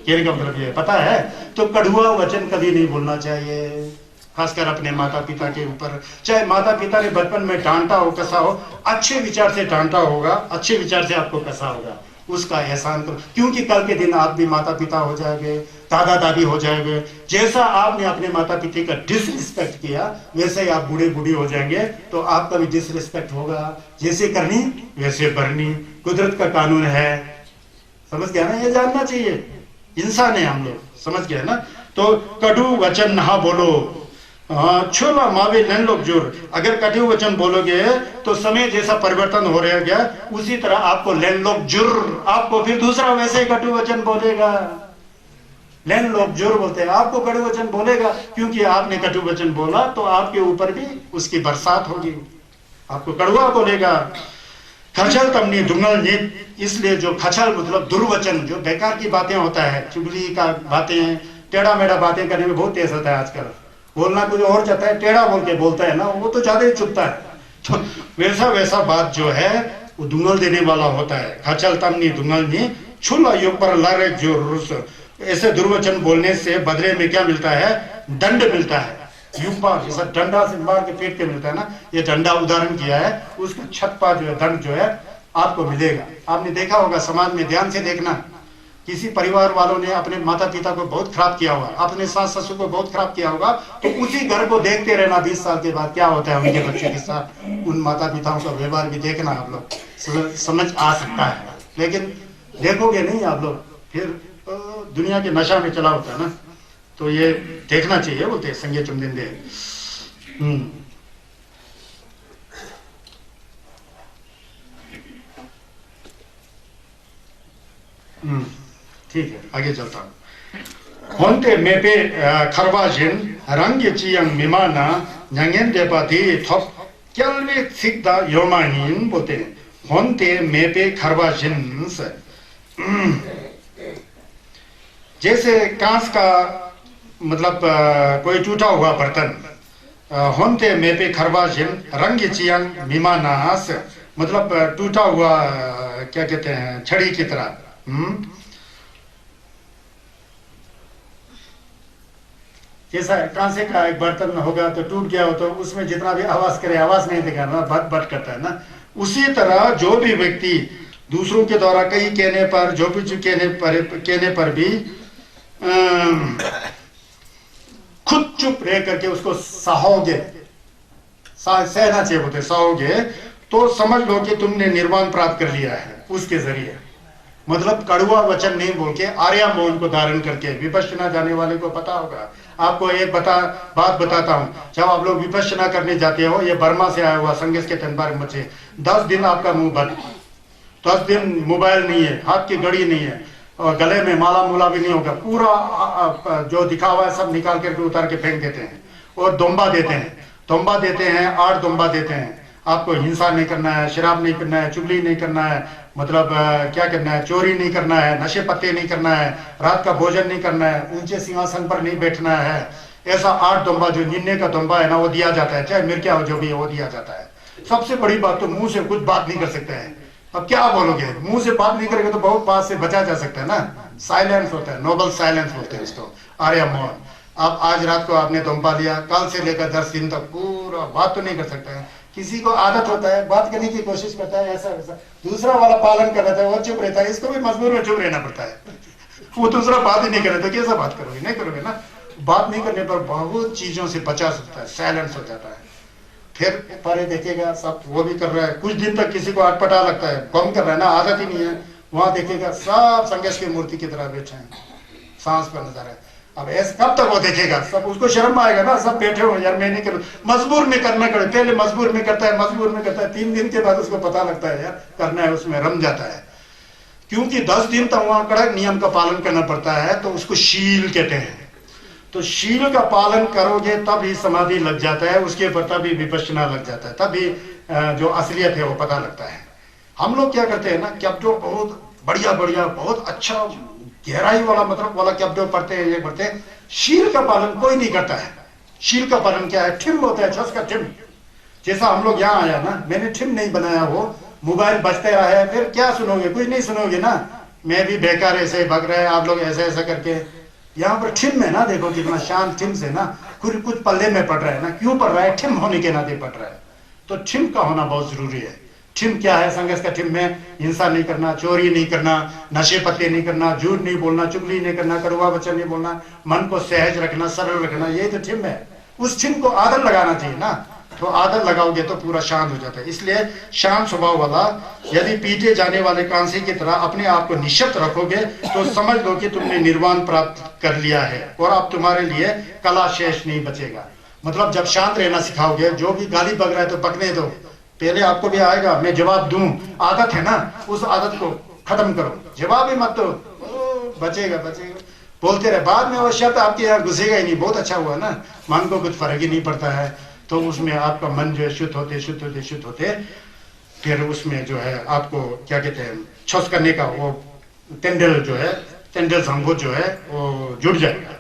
कहने का मतलब ये पता है। तो कड़ुआ वचन कभी नहीं बोलना चाहिए, खासकर अपने माता पिता के ऊपर। चाहे माता पिता ने बचपन में डांटा हो, कसा हो, अच्छे विचार से डांटा होगा, अच्छे विचार से आपको कसा होगा, उसका एहसान करो। क्योंकि कल के दिन आप भी माता पिता हो जाएंगे, दादा दादी हो जाएंगे। जैसा आपने अपने माता पिता का डिसरिस्पेक्ट किया, वैसे ही आप बूढ़े बूढ़ी हो जाएंगे तो आपका भी डिसरिस्पेक्ट होगा। जैसे करनी वैसे भरनी, कुदरत का कानून है। समझ गया ना? ये जानना चाहिए, इंसान है हम लोग, समझ गया ना। तो कटु वचन ना बोलो, छोला मावे नन लोग जोर। अगर कटु वचन बोलोगे तो समय जैसा परिवर्तन हो रहा गया, उसी तरह आपको लेन लोग जुर, आपको फिर दूसरा वैसे ही कटु वचन बोलेगा। लेन लोग जोर बोलते हैं, आपको कटु वचन बोलेगा, क्योंकि आपने कटु वचन बोला तो आपके ऊपर भी उसकी बरसात होगी, आपको कड़वा बोलेगा। खचल तमनी दुंगल नीत, इसलिए जो खचल मतलब दुर्वचन, जो बेकार की बातें होता है, चुगली का बातें, टेढ़ा मेढ़ा बातें करने में बहुत तेज होता है आजकल। बोलना कुछ और चाहता है, टेढ़ा बोल के बोलता है ना, वो तो ज्यादा ही चुपता है। तो वैसा बात जो है वो दुंगल देने वाला होता है। खचल तमनी दुंगल नी छुला युग पर लरे जो रुस। ऐसे दुर्वचन बोलने से बदले में क्या मिलता है? दंड मिलता है। युपा जैसा डंडा से मार के पेट के मिलता है ना, ये डंडा उदाहरण किया है, उसका छप्पा जो है, दंड जो है आपको मिलेगा। आपने देखा होगा समाज में, ध्यान से देखना, किसी परिवार वालों ने अपने माता पिता को बहुत खराब किया होगा, अपने सास ससुर को बहुत खराब किया होगा, तो उसी घर को देखते रहना 20 साल के बाद क्या होता है उनके बच्चे के साथ, उन माता पिताओं का व्यवहार भी देखना आप लोग समझ आ सकता है। लेकिन देखोगे नहीं आप लोग, फिर दुनिया के नशा में चला होता है ना, तो ये देखना चाहिए बोलते संगे चुम दिन दे। ठीक है, आगे चलता हूँ। होंते मेपे खरवाजिन रंग चियंग मिमाना न्यांगेन देपाती थप क्यालवे सिक्दा योमाहीन बोलते हैं। होंते मेपे खरवाजिन से जैसे कांच का मतलब कोई टूटा हुआ बर्तन, होंते मेपे खरवाजिन रंग चियंग मिमाना से मतलब टूटा हुआ क्या कहते हैं छड़ी की तरह। जैसा कांसे का एक बर्तन होगा तो टूट गया हो तो उसमें जितना भी आवाज करे, आवाज नहीं देगा ना, बट बट करता है ना। उसी तरह जो भी व्यक्ति दूसरों के द्वारा कई कहने पर, जो भी कहने पर भी खुद चुप रह करके उसको सहोगे, सहना चाहिए बोलते, सहोगे तो समझ लो कि तुमने निर्वाण प्राप्त कर लिया है उसके जरिए। मतलब कड़वा वचन नहीं बोल के आर्या मौन को धारण करके। विपश्यना जाने वाले को पता होगा। आपको एक बात बताता हूँ, जब आप लोग विपश्यना करने जाते हो, ये बर्मा से आया हुआ संगेश के तनबार मचे, 10 दिन आपका मुंह बंद, 10 दिन मोबाइल नहीं है, हाथ की घड़ी नहीं है, और गले में माला मूला भी नहीं होगा, पूरा जो दिखा हुआ है सब निकाल करके उतार के फेंक देते हैं। और दोंबा देते हैं 8 दोंबा देते हैं। आपको हिंसा नहीं करना है, शराब नहीं करना है, चुगली नहीं करना है, मतलब क्या करना है, चोरी नहीं करना है, नशे पत्ते नहीं करना है, रात का भोजन नहीं करना है, ऊंचे सिंहासन पर नहीं बैठना है। ऐसा 8 दोंबा, जो निन्ने का दोंबा है ना, वो दिया जाता है, चाहे मिर्चा हो जो भी है वो दिया जाता है। सबसे बड़ी बात तो मुंह से कुछ बात नहीं कर सकते हैं। अब क्या बोलोगे, मुंह से बात नहीं करेंगे तो बहुत बात से बचा जा सकता है ना। साइलेंस होता है, नोबल साइलेंस बोलते हैं इसको, आर्या मौन। अब आज रात को आपने दोंबा लिया, कल से लेकर 10 दिन तक पूरा बात तो नहीं कर सकते हैं। किसी को आदत होता है, बात करने की कोशिश करता है, ऐसा वैसा, दूसरा वाला पालन कर रहा है, वो चुप रहता है, इसको भी मजबूर में चुप रहना पड़ता है। वो दूसरा बात ही नहीं कर रहा था, कैसा बात करोगे, नहीं करोगे ना। बात नहीं करने पर बहुत चीजों से बचा सकता है, साइलेंस हो जाता है। फिर परे देखेगा सब वो भी कर रहा है, कुछ दिन तक किसी को अटपटा लगता है, कम कर रहा है ना, आदत ही नहीं है, वहां देखेगा सब संगेश की मूर्ति की तरह बैठे हैं, सांस पर नजर है। अब ऐसे कब तक वो देखेगा, सब उसको शर्म आएगा ना, सब बैठे हो यार मैं नहीं करूँ, मजबूर में करना करे, पहले मजबूर में करता है, 3 दिन के बाद उसको पता लगता है यार करना है, उसमें रम जाता है। क्योंकि 10 दिन तक वहां कड़क नियम का पालन करना पड़ता है, तो उसको शील कहते हैं। तो शील का पालन करोगे तब ही समाधि लग जाता है, उसके ऊपर तभी विपश्यना लग जाता है, तभी जो असलियत है वो पता लगता है। हम लोग क्या करते हैं ना, कैप्टो बहुत बढ़िया बहुत अच्छा गहराई वाला मतलब वाला कैप्टो पढ़ते हैं, ये पढ़ते हैं, शील का पालन कोई नहीं करता है। शील का पालन क्या है, ठिम होता है, छस का ठिम। जैसा हम लोग यहाँ आया ना, मैंने ठिम नहीं बनाया, वो मोबाइल बजते रहा है, फिर क्या सुनोगे, कुछ नहीं सुनोगे ना। मैं भी बेकार ऐसे ही भग रहे हैं, आप लोग ऐसा करके। यहाँ पर ठिम है ना, देखो कितना शांत ठिम से ना, कुछ पल्ले में पड़ रहा है ना, क्यों पड़ रहा है, ठिम होने के नाते पड़ रहा है। तो ठिम का होना बहुत जरूरी है। ठिम क्या है, संघर्ष का ठिम में हिंसा नहीं करना, चोरी नहीं करना, नशे पत्ते नहीं करना, झूठ नहीं बोलना, चुगली नहीं करना, कड़वा वचन नहीं बोलना, मन को सहज रखना, सरल रखना, ये तो ठिम है। उस ठिम को आदर लगाना चाहिए ना, तो आदर लगाओगे तो पूरा शांत हो जाता है। इसलिए शांत स्वभाव वाला, यदि पीटे जाने वाले कांसे की तरह अपने आप को निशब्द रखोगे तो समझ लो कि तुमने निर्वाण प्राप्त कर लिया है, और अब तुम्हारे लिए कला शेष नहीं बचेगा। मतलब जब शांत रहना सिखाओगे, जो भी गाली बक रहा है तो बकने दो, पहले आपको भी आएगा, मैं जवाब दूं, आदत है ना, उस आदत को खत्म करो, जवाब ही मत दो, बचेगा बोलते रहे। बाद में वो शब्द आपके यहाँ घुसेगा ही नहीं, बहुत अच्छा हुआ ना, मन को कुछ फर्क ही नहीं पड़ता है। तो उसमें आपका मन जो है शुद्ध होते फिर उसमें जो है आपको क्या कहते हैं, छस करने का वो तेंडल संभोग जो है वो जुड़ जाएगा।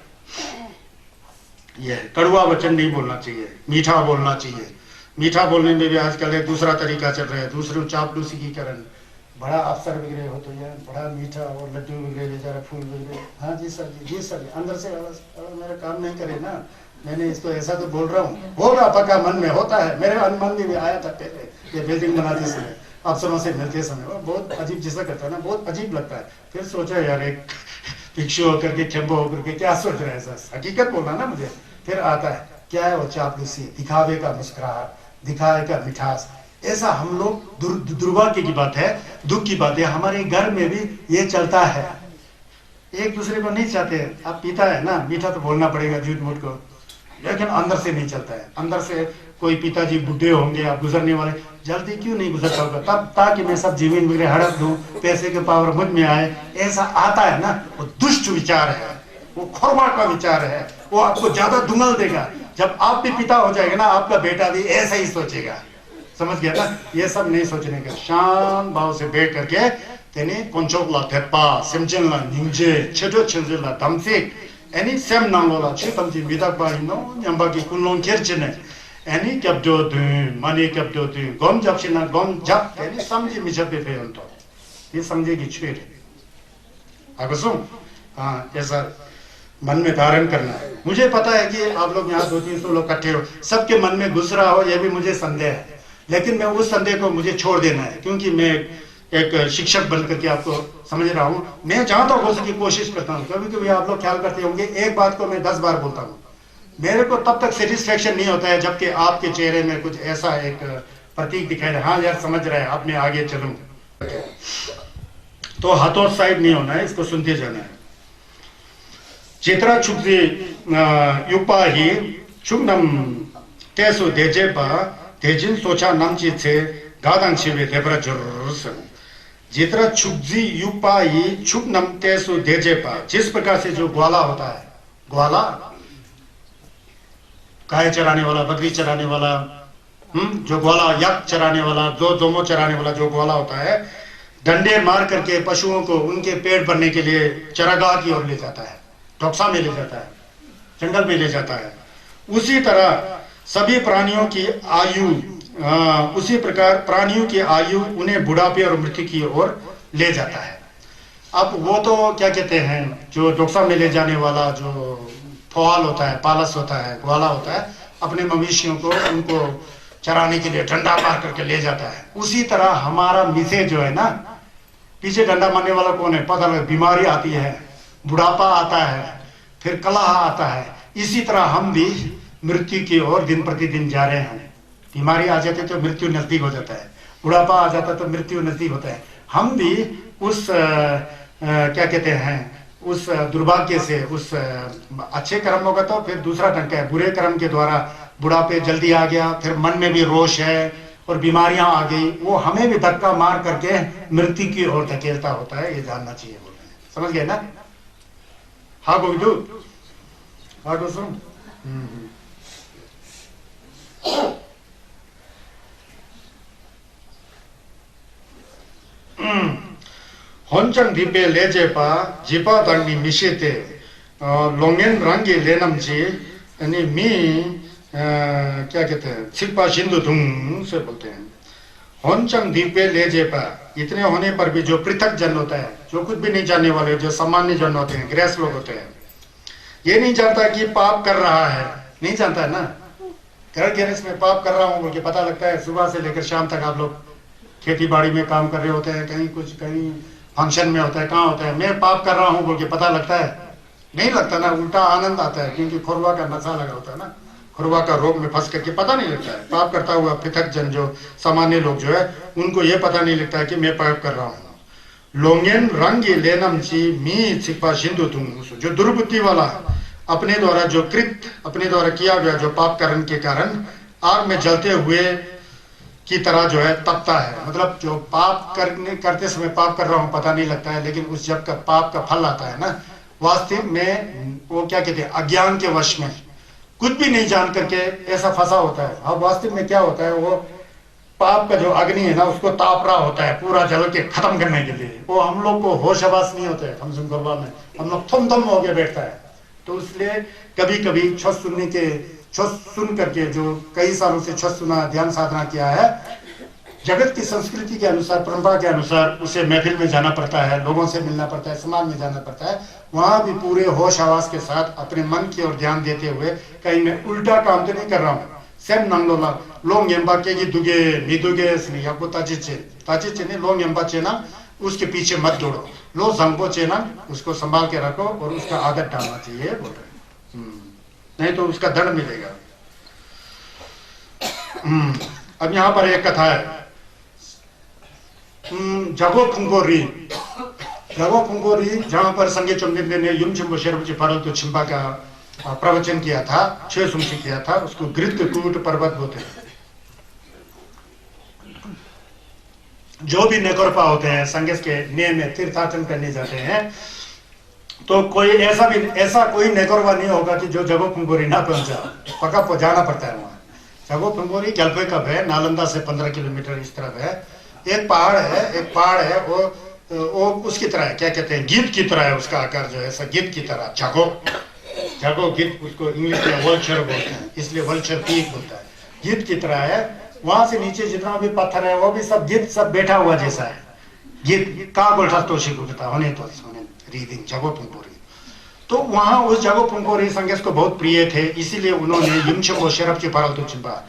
ये कड़वा वचन नहीं बोलना चाहिए, मीठा बोलना चाहिए। मीठा बोलने में भी आजकल एक दूसरा तरीका चल रहा है, दूसरे चापलूसी की कारण। बड़ा अफसर वगैरह हो तो यार बड़ा मीठा और लड्डू वगैरह बेचारा फूल वगैरह, हाँ जी सर जी अंदर से मेरा काम नहीं करे ना, मैंने इसको ऐसा तो बोल रहा हूँ, होगा पक्का मन में होता है, मेरे मन में भी आया था पहले ये बिल्डिंग बनाते समय, अफसरों से मिलते समय वो बहुत अजीब जैसा करता है ना, बहुत अजीब लगता है। फिर सोचा यार एक भिक्षु होकर के खेम्बो होकर के क्या सोच रहा है, ऐसा हकीकत बोलना ना मुझे। फिर आता है क्या है वो चापलूसी, दिखावे का मुस्कुराहट, दिखावे का मिठास। ऐसा हम लोग दुर्भाग्य की बात है, दुख की बात है, हमारे घर में भी ये चलता है। एक दूसरे को नहीं चाहते। अब पीता है ना, मीठा तो बोलना पड़ेगा झूठ मूठ को, लेकिन अंदर से नहीं चलता है। अंदर से कोई पिताजी बुढ़े होंगे, आप गुजरने वाले, जल्दी क्यों नहीं गुजरता होगा, तब ताकि मैं सब जमीन वगैरह हड़प दूं, पैसे के पावर मुझ में आए, ऐसा आता है ना, वो दुष्ट विचार है, वो खोरमार का विचार है, वो आपको ज्यादा धुंगल देगा। जब आप भी पिता हो जाएगा ना, आपका बेटा भी ऐसा ही सोचेगा। समझ गया ना, ये सब नहीं सोचने का, शांत भाव से बैठ करके तेने konchokla tepa semchenla ningje chedo chenjela damsik any sem nanglola chitamji midakba ino nyambagi kunlong kerchene any kapdo du mani kapdo du gom japchina gom jap any samji mijape peonto ये समझे कि छुए अगसुम। हाँ, ऐसा मन में धारण करना है। मुझे पता है कि आप लोग यहाँ 200-300 लोग इकट्ठे हो, सबके मन में घुस रहा हो, यह भी मुझे संदेह है, लेकिन मैं उस संदेह को मुझे छोड़ देना है, क्योंकि मैं एक शिक्षक बन करके आपको समझ रहा हूँ। मैं जहां तक हो सके कोशिश करता हूँ। कभी कभी आप लोग ख्याल करते होंगे, एक बात को मैं 10 बार बोलता हूँ, मेरे को तब तक सेटिस्फेक्शन नहीं होता है जबकि आपके चेहरे में कुछ ऐसा एक प्रतीक दिखाई दे, हाँ यार समझ रहे हैं, अब मैं आगे चलूँ। तो हतोत्साहित नहीं होना है, इसको सुनते जाना है। चित्रा छुपजी युपा ही छुपनम तेसु देजेपा तेजिन सोचा नमची थे गादांक्षिवे देवरा जरूर जितना छुपजी युपा ही छुपनम तेसु देजेपा, जिस प्रकार से जो ग्वाला होता है, ग्वाला गाय चराने वाला, बकरी चराने वाला, जो ग्वाला यक चराने वाला, जो दोमो चराने वाला जो ग्वाला होता है, डंडे मार करके पशुओं को उनके पेट भरने के लिए चरागाह की ओर ले जाता है, टोक्सा में ले जाता है, जंगल में ले जाता है। उसी तरह सभी प्राणियों की आयु, उसी प्रकार प्राणियों की आयु उन्हें बुढ़ापे और मृत्यु की ओर ले जाता है। अब वो तो क्या कहते हैं, जो टोक्सा में ले जाने वाला जो फवाल होता है, पालस होता है, ग्वाला होता है, अपने मवेशियों को उनको चराने के लिए डंडा मार करके ले जाता है। उसी तरह हमारा मिसे जो है ना, पीछे डंडा मारने वाला कौन है, पता लगे, बीमारी आती है, बुढ़ापा आता है, फिर कलह आता है। इसी तरह हम भी मृत्यु की ओर दिन प्रतिदिन जा रहे हैं। बीमारी आ जाती है तो मृत्यु नजदीक हो जाता है, बुढ़ापा आ जाता है तो मृत्यु नजदीक होता है। हम भी उस क्या कहते हैं, उस दुर्भाग्य से, उस अच्छे कर्म होगा तो फिर दूसरा ढंग है, बुरे कर्म के द्वारा बुढ़ापे जल्दी आ गया, फिर मन में भी रोष है और बीमारियां आ गई, वो हमें भी धक्का मार करके मृत्यु की ओर धकेलता होता है। ये जानना चाहिए, बोल रहे हैं, समझ गए ना। हाँ गोविंदू, हाँ गोसुम। 혼장 디베 레제바 지바 당니 미시테 롱엔 랑게 लेनमजी यानी मी क्या कहते हैं, छिपा सिंधु धुंग से बोलते हैं। होनचंग दीपे ले जेपा, इतने होने पर भी जो पृथक जन होता है, जो कुछ भी नहीं जानने वाले, जो सामान्य जन होते हैं, ग्रेस लोग होते हैं, ये नहीं जानता कि पाप कर रहा है, नहीं जानता है ना। घर गैरेज में पाप कर रहा हूँ बोल के पता लगता है, सुबह से लेकर शाम तक आप लोग खेती बाड़ी में काम कर रहे होते हैं, कहीं कुछ कहीं फंक्शन में होता है, कहाँ होता है, मैं पाप कर रहा हूँ बोल के पता लगता है, नहीं लगता ना, उल्टा आनंद आता है, क्योंकि खुरवा का नशा लगा होता है ना, खुरवा का रोग में फंस करके पता नहीं लगता है। पाप करता हुआ पृथक जन, जो सामान्य लोग जो है, उनको ये पता नहीं लगता है कि मैं पाप कर रहा हूँ। लोंगेन रंगी लेनम ची मी छिपा सिंधु तुम, जो दुर्बुद्धि वाला, अपने द्वारा जो कृत, अपने द्वारा किया गया जो पाप करने के कारण आग में जलते हुए की तरह जो है तपता है। मतलब जो पाप करते समय पाप कर रहा हूँ पता नहीं लगता है, लेकिन उस जब का पाप का फल आता है ना, वास्तविक में वो क्या कहते हैं, अज्ञान के वश में कुछ भी नहीं जान करके ऐसा फंसा होता है। अब वास्तविक में क्या होता है, वो पाप का जो अग्नि है ना, उसको ताप रहा होता है पूरा जल के खत्म करने के लिए। वो हम लोग को होश आवास नहीं होता है, हम में हम लोग थम थम हो गए बैठता है। तो इसलिए कभी कभी छत सुन करके, जो कई सालों से छत सुना, ध्यान साधना किया है, जगत की संस्कृति के अनुसार, परंपरा के अनुसार उसे महफिल में जाना पड़ता है, लोगों से मिलना पड़ता है, समाज में जाना पड़ता है। वहां भी पूरे होश आवास के साथ अपने मन की ओर ध्यान देते हुए, कहीं मैं उल्टा काम तो नहीं कर रहा हूँ, Sem nanglola long yamba के दुगे निदुगे सनी आपको ताचिचे ने long yamba चेना उसके पीछे मत दौड़ो लो जंगो चेना उसको संभाल के रखो और उसका आदत डालना चाहिए बोल रहे नहीं तो उसका दंड मिलेगा। अब यहाँ पर एक कथा है जगो फुंगोरी जहां पर संगे चुमनिंदे ने युम चिम्बो शेरबची फारल छिंबा का प्रवचन किया था 6 सुमसी किया था उसको गृतकूट पर्वत बोलते हैं। जो भी नेकरपा होते हैं संगेस के नियम में तीर्थाटन करने जाते हैं तो कोई ऐसा कोई नेकरपा नहीं होगा कि जो जगो फुंगोरी ना पहुंचा पक्का जाना पड़ता है वहां। जगो फुंगोरी गल्फे कब है नालंदा से 15 किलोमीटर इस तरफ है। एक पहाड़ है वो उसकी तरह है क्या कहते हैं गिद्ध की तरह है उसका आकार जो है ऐसा गिद्ध की तरह जगो गिद्ध उसको इंग्लिश में वल्चर बोलते हैं इसलिए वल्चर पीक बोलता है गिद्ध की तरह है। वहां से नीचे जितना भी पत्थर है वो भी सब गिद्ध सब बैठा हुआ जैसा है गिद्ध का गोल्टा तोशी गुप्ता होने रीडिंग जगो फुंगोरी। तो वहां उस जगो फुंगोरी संगेस को बहुत प्रिय थे इसीलिए उन्होंने युमचो शेरपची फारल चिंपा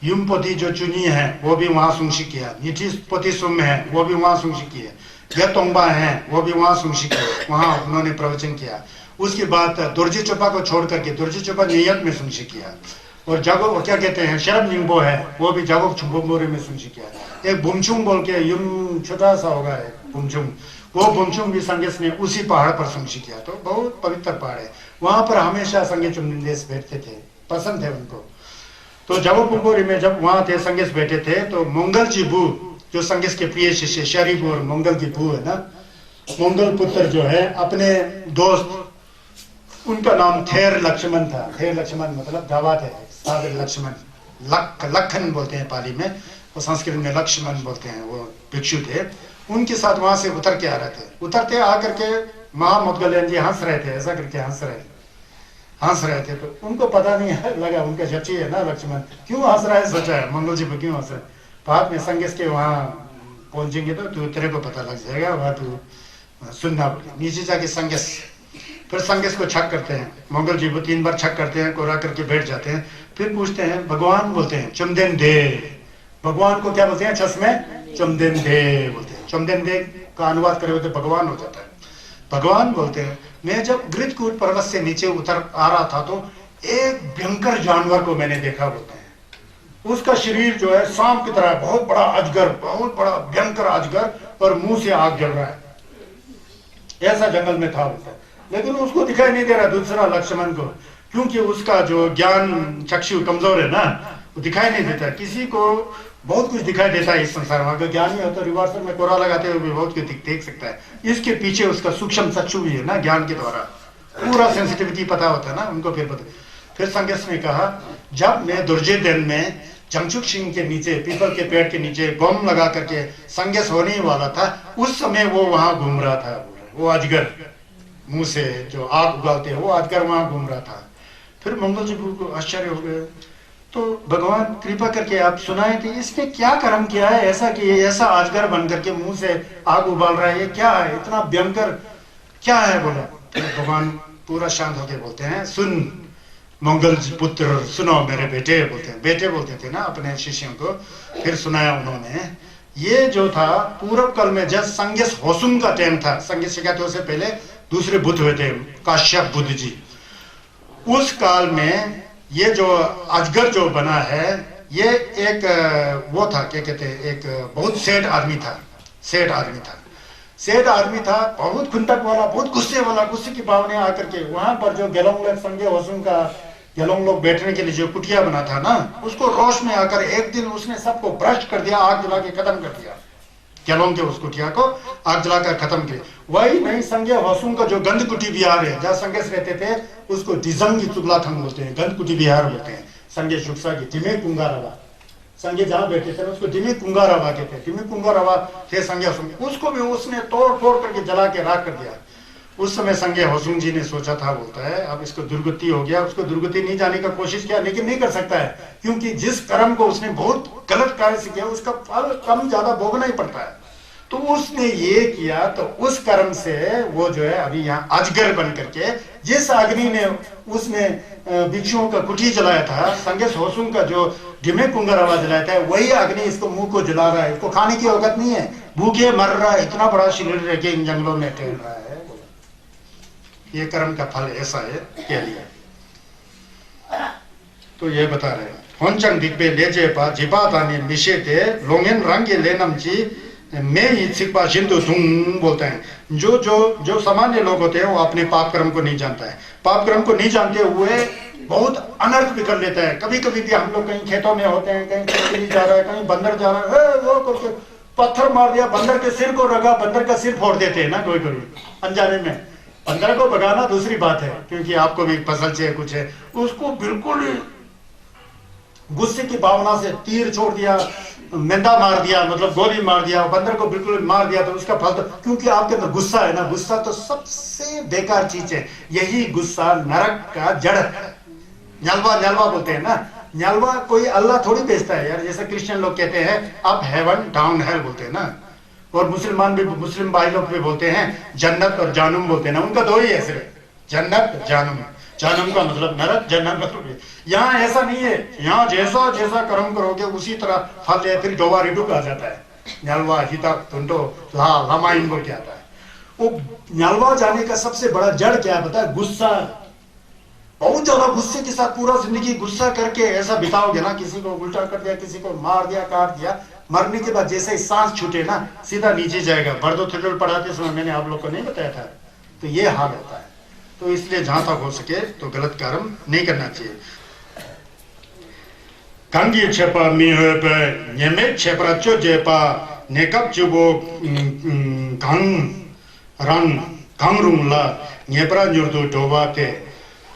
युमपोती जो चुनी है वो भी वहां सुंशी किया नीति पोती सुम है वो भी वहां सुंशी किया यतोंबा है वो भी वहां सुंशी किया वहां उन्होंने प्रवचन किया। उसके बाद दुर्जी चोपा को छोड़ करके दुर्जी चोपा नियत में सुंशी किया और जागो क्या कहते हैं शरब निंबो है वो भी जागो छुम्बोरे में सुंशी किया। एक बुमचुंग बोल के युम छोटा सा होगा है बुमचुंग वो बुमचुंग भी संगेस ने उसी पहाड़ पर सुंशी किया। तो बहुत पवित्र पहाड़ है वहां पर हमेशा संगे चुमनिंदेश बैठते थे पसंद है उनको। तो जागो फुंगोरी में जब वहां थे संगेस बैठे थे तो मंगल जी बू जो संगेस के प्रिय शिष्य शरीफ और मंगल की बू है ना मंगल पुत्र जो है अपने दोस्त उनका नाम थेर लक्ष्मण था। थेर लक्ष्मण मतलब दावात है सागर लक्ष्मण लखन बोलते हैं पाली में और संस्कृत में लक्ष्मण बोलते हैं वो भिक्षु थे। उनके साथ वहां से उतर के आ रहे थे उतरते आकर के महामुदगलन जी हंस रहे थे ऐसा करके हंस रहे थे। तो उनको पता नहीं लगा उनका चची है ना लक्ष्मण क्यों हंस रहा है सोचा है मंगल जी पर क्यों हंस रहा है। बाद में संगेस के वहां पहुंचेंगे तो तेरे को पता लग जाएगा वहां तू सुनना नीचे जाके संगेस फिर संगेस को छक करते हैं मंगल जी को 3 बार छक करते हैं कोरा करके बैठ जाते हैं। फिर पूछते हैं भगवान बोलते हैं चुमदेन दे भगवान को क्या बोलते हैं चश्मे चुमदेन दे बोलते हैं। चुमदेन दे का अनुवाद करे तो भगवान हो जाता है। भगवान बोलते हैं मैं जब गृतकूट पर्वत से नीचे उतर आ रहा था तो एक भयंकर जानवर को मैंने देखा बोलते हैं। उसका शरीर जो है सांप की तरह बहुत बड़ा अजगर बहुत बड़ा भयंकर अजगर और मुंह से आग जल रहा है ऐसा जंगल में था बोलता है। लेकिन उसको दिखाई नहीं दे रहा दूसरा लक्ष्मण को क्योंकि उसका जो ज्ञान चक्षु कमजोर है ना वो दिखाई नहीं देता। किसी को बहुत कुछ दिखाई देता है इस संसार में अगर ज्ञानी हो तो रिवर्सल में कोरा लगाते हुए भी बहुत कुछ देख सकता है। इसके पीछे उसका सूक्ष्म चक्षु भी है ना ज्ञान के द्वारा पूरा सेंसिटिविटी पता होता है ना उनको। फिर संगेस ने कहा जब मैं दुर्जे दिन में जंगचुक सिंह के नीचे पीपल के पेड़ के नीचे गोम लगा करके संगेस होने वाला था उस समय वो वहां घूम रहा था वो अजगर मुंह से जो आग उगालते हैं वो अजगर वहां घूम रहा था। फिर मंगल जी को आश्चर्य हो गए तो भगवान कृपा करके आप सुनाए थे इसने क्या कर्म किया है ऐसा कि ऐसा अजगर बन करके मुंह से आग उबाल रहा है ये क्या है इतना भयंकर क्या है बोला। तो भगवान पूरा शांत होके बोलते हैं सुन मंगल पुत्र सुनो मेरे बेटे बोलते थे ना अपने शिष्यों को। फिर सुनाया उन्होंने ये जो था पूर्व काल में जब संगेस होसुन का टाइम था संगेस शिकायतों से पहले दूसरे बुद्ध हुए थे काश्यप बुद्ध जी। उस काल में ये जो अजगर जो बना है ये एक वो था क्या कहते हैं एक बहुत सेठ आदमी था बहुत खुंटक वाला बहुत गुस्से की भावना आकर के वहां पर जो गेलोंग लोग संगे होसुन का गेलोंग लोग बैठने के लिए जो कुटिया बना था ना उसको रोश में आकर एक दिन उसने सबको भ्रष्ट कर दिया आग जला के खत्म कर दिया। गेलोंग के उस कुटिया को आग जलाकर खत्म किया। वही नहीं संगे होसुन का जो गंध कुटी बिहार है जहाँ संगेस रहते थे उसको डिजंगी चुगलाथंग बोलते हैं गंध कुटी बिहार बोलते हैं। संगे शुक्सा की डिमे कुंगारवा संगे जहाँ बैठे थे उसको डिमी कुंगारवा कहते हैं। डिमी कुंगारवा थे संगे होसुन उसको भी उसने तोड़ फोड़ करके जला के राख कर दिया। उस समय संगे होसुन जी ने सोचा था बोलता है अब इसको दुर्गति हो गया उसको दुर्गति नहीं जाने का कोशिश किया लेकिन नहीं कर सकता है क्योंकि जिस कर्म को उसने बहुत गलत कार्य से किया उसका फल कम ज्यादा भोगना ही पड़ता है। तो उसने ये किया, तो उस कर्म से वो जो है अभी यहाँ अजगर बन करके, जिस अग्नि ने उसने भिक्षुओं का कुटी जलाया था, संगे होसुम का जो ढिमे कुंगरवा जलाया था, वही अग्नि इसको मुंह को जला रहा है। इसको खाने की औकत नहीं है, भूखे मर रहा है, इतना बड़ा शरीर रह के इन जंगलों में टहल रहा है। ये कर्म का फल ऐसा है के लिए। तो ये बता रहे हैं होंचंग दिग्बे लेजे पा जिपा ताने मिशेते लोंगेन रंगे लेनम जी मैं ही सिक्पा सिंधु तुम बोलते हैं। जो जो जो सामान्य लोग होते हैं वो अपने पाप कर्म को नहीं जानता है। पाप कर्म को नहीं जानते हुए बहुत अनर्थ भी कर लेता है। कभी कभी भी हम लोग कहीं खेतों में होते हैं, कहीं खेत जा रहा है, कहीं बंदर जा रहा है, वो करके पत्थर मार दिया, बंदर के सिर को रगा, बंदर का सिर फोड़ देते हैं ना कोई कोई अनजाने में। बंदर को भगाना दूसरी बात है, क्योंकि आपको भी फसल चाहिए कुछ है, उसको बिल्कुल गुस्से की भावना से तीर छोड़ दिया, मेंदा मार दिया, मतलब गोली मार दिया, बंदर को बिल्कुल मार दिया, तो उसका फल तो, क्योंकि आपके अंदर गुस्सा है ना, गुस्सा तो सबसे बेकार चीज है। यही गुस्सा नरक का जड़ है। न्यालवा न्यालवा बोलते हैं ना, न्यालवा कोई अल्लाह थोड़ी भेजता है यार। जैसे क्रिश्चियन लोग कहते हैं अप हेवन डाउन हेल बोलते हैं ना, और मुसलमान भी, मुस्लिम भाई लोग भी बोलते हैं जन्नत और जानम बोलते हैं ना। उनका दो ही है सिर्फ, जन्नत जानम। जानम का मतलब नरक, जन्नत मतलब। यहाँ ऐसा नहीं है, यहाँ जैसा जैसा कर्म करोगे उसी तरह फल है। फिर डोवा रिडुक आ जाता है, न्यालवा हिता तुंडो ला लामाइन बोल के आता है। वो न्यालवा जाने का सबसे बड़ा जड़ क्या है पता है? गुस्सा। बहुत ज्यादा गुस्से के साथ पूरा जिंदगी गुस्सा करके ऐसा बिताओगे ना, किसी को उल्टा कर दिया, किसी को मार दिया, काट दिया, मरने के बाद जैसे ही सांस छूटे ना सीधा नीचे जाएगा। बर्दो थिटोल पढ़ाते समय मैंने आप लोग को नहीं बताया था, तो ये हाल होता है। तो इसलिए जहां तक हो सके तो गलत कर्म नहीं करना चाहिए। कंगी छेपा मी हो पे नेमे छेपरा चो जेपा नेकप जुबो कंग रंग कंगरुंगला नेपरा न्युर्दो डोबाते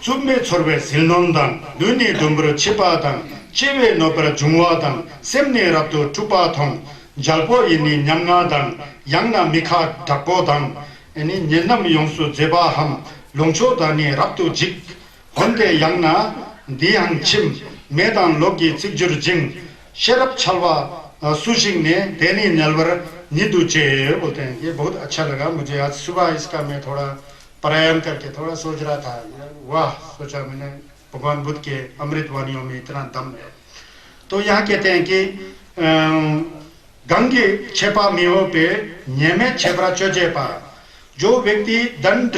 चुम्मे छोरबे सिलनोंदन दुनी दुम्ब्र छिपादन चिवे नोपर जुंवादन सेमने रप्तो टुपाथों जल्पो इनी न्यंगादन यांगना मिखा ढकोदन इनी निन्नम योंसु जेबा हम लोंचो दानी रप्तो जिक होंदे यांगना दियांग चिम मैदान लोगी चिकजुर जिंग शरप छलवा सुशिंग ने देनी नलवर निदुचे बोलते हैं। ये बहुत अच्छा लगा मुझे। आज सुबह इसका मैं थोड़ा पारायण करके थोड़ा सोच रहा था, वाह, सोचा मैंने भगवान बुद्ध के अमृत वाणियों में इतना दम है। तो यहाँ कहते हैं कि गंगे छेपा मियो पे न्यमे छेपरा चोजेपा, जो व्यक्ति दंड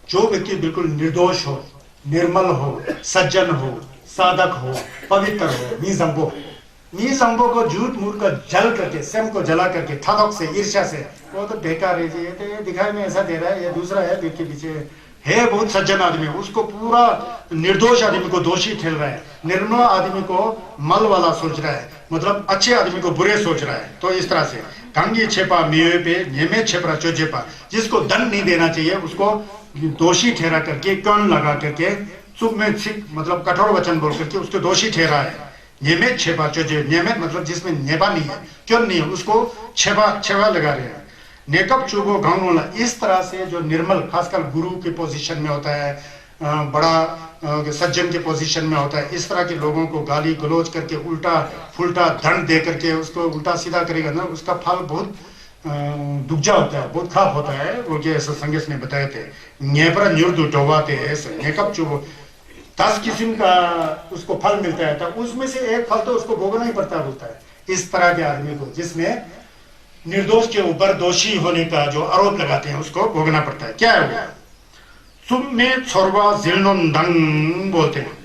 जो व्यक्ति बिल्कुल निर्दोष हो, निर्मल हो, सज्जन हो, साधक हो, पवित्र हो, नीजंबो को झूठ मूठ का जल करके, स्वयं को जला करके, थदक से, ईर्ष्या से, वो तो बेकार है जी, ये दिखाई में ऐसा दे रहा है, ये दूसरा है, पीठ के पीछे है बहुत सज्जन आदमी, उसको पूरा निर्दोष आदमी को दोषी ठहर रहा है, निर्मल आदमी को मल वाला सोच रहा है, मतलब अच्छे आदमी को बुरे सोच रहा है। तो इस तरह से कंगी छेपा मिये पे नेमे छेपरा चोजेपा, जिसको दंड नहीं देना चाहिए उसको दोषी ठहरा करके, कण लगा करके, चुप में छिक मतलब कठोर वचन बोल करके उसको दोषी ठहरा है। नियमित छेपा चोजे, नियमित मतलब जिसमें नेबा नहीं है, क्यों नहीं है, उसको छेवा लगा रहे हैं। नेकप चुबो गाँव, इस तरह से जो निर्मल, खासकर गुरु के पोजीशन में होता है, बड़ा सज्जन के पोजीशन में होता है, इस तरह के लोगों को गाली गलोच करके उल्टा फुल्टा दंड दे करके उसको उल्टा सीधा करेगा ना, उसका फल बहुत दुग्जा होता है, बहुत खराब होता है। वो के संगेश ने बताए थे, नेपरा न्युर्दु डोबाते ऐसे नेकप चुबो 10 किस्म का उसको फल मिलता है, तो उसमें से एक फल तो उसको भोगना ही पड़ता बोलता है। इस तरह के आदमी को, जिसने निर्दोष के ऊपर दोषी होने का जो आरोप लगाते हैं, उसको भोगना पड़ता है। क्या है वो? सुम्मे छोरवा जिलनोंदंग बोलते हैं।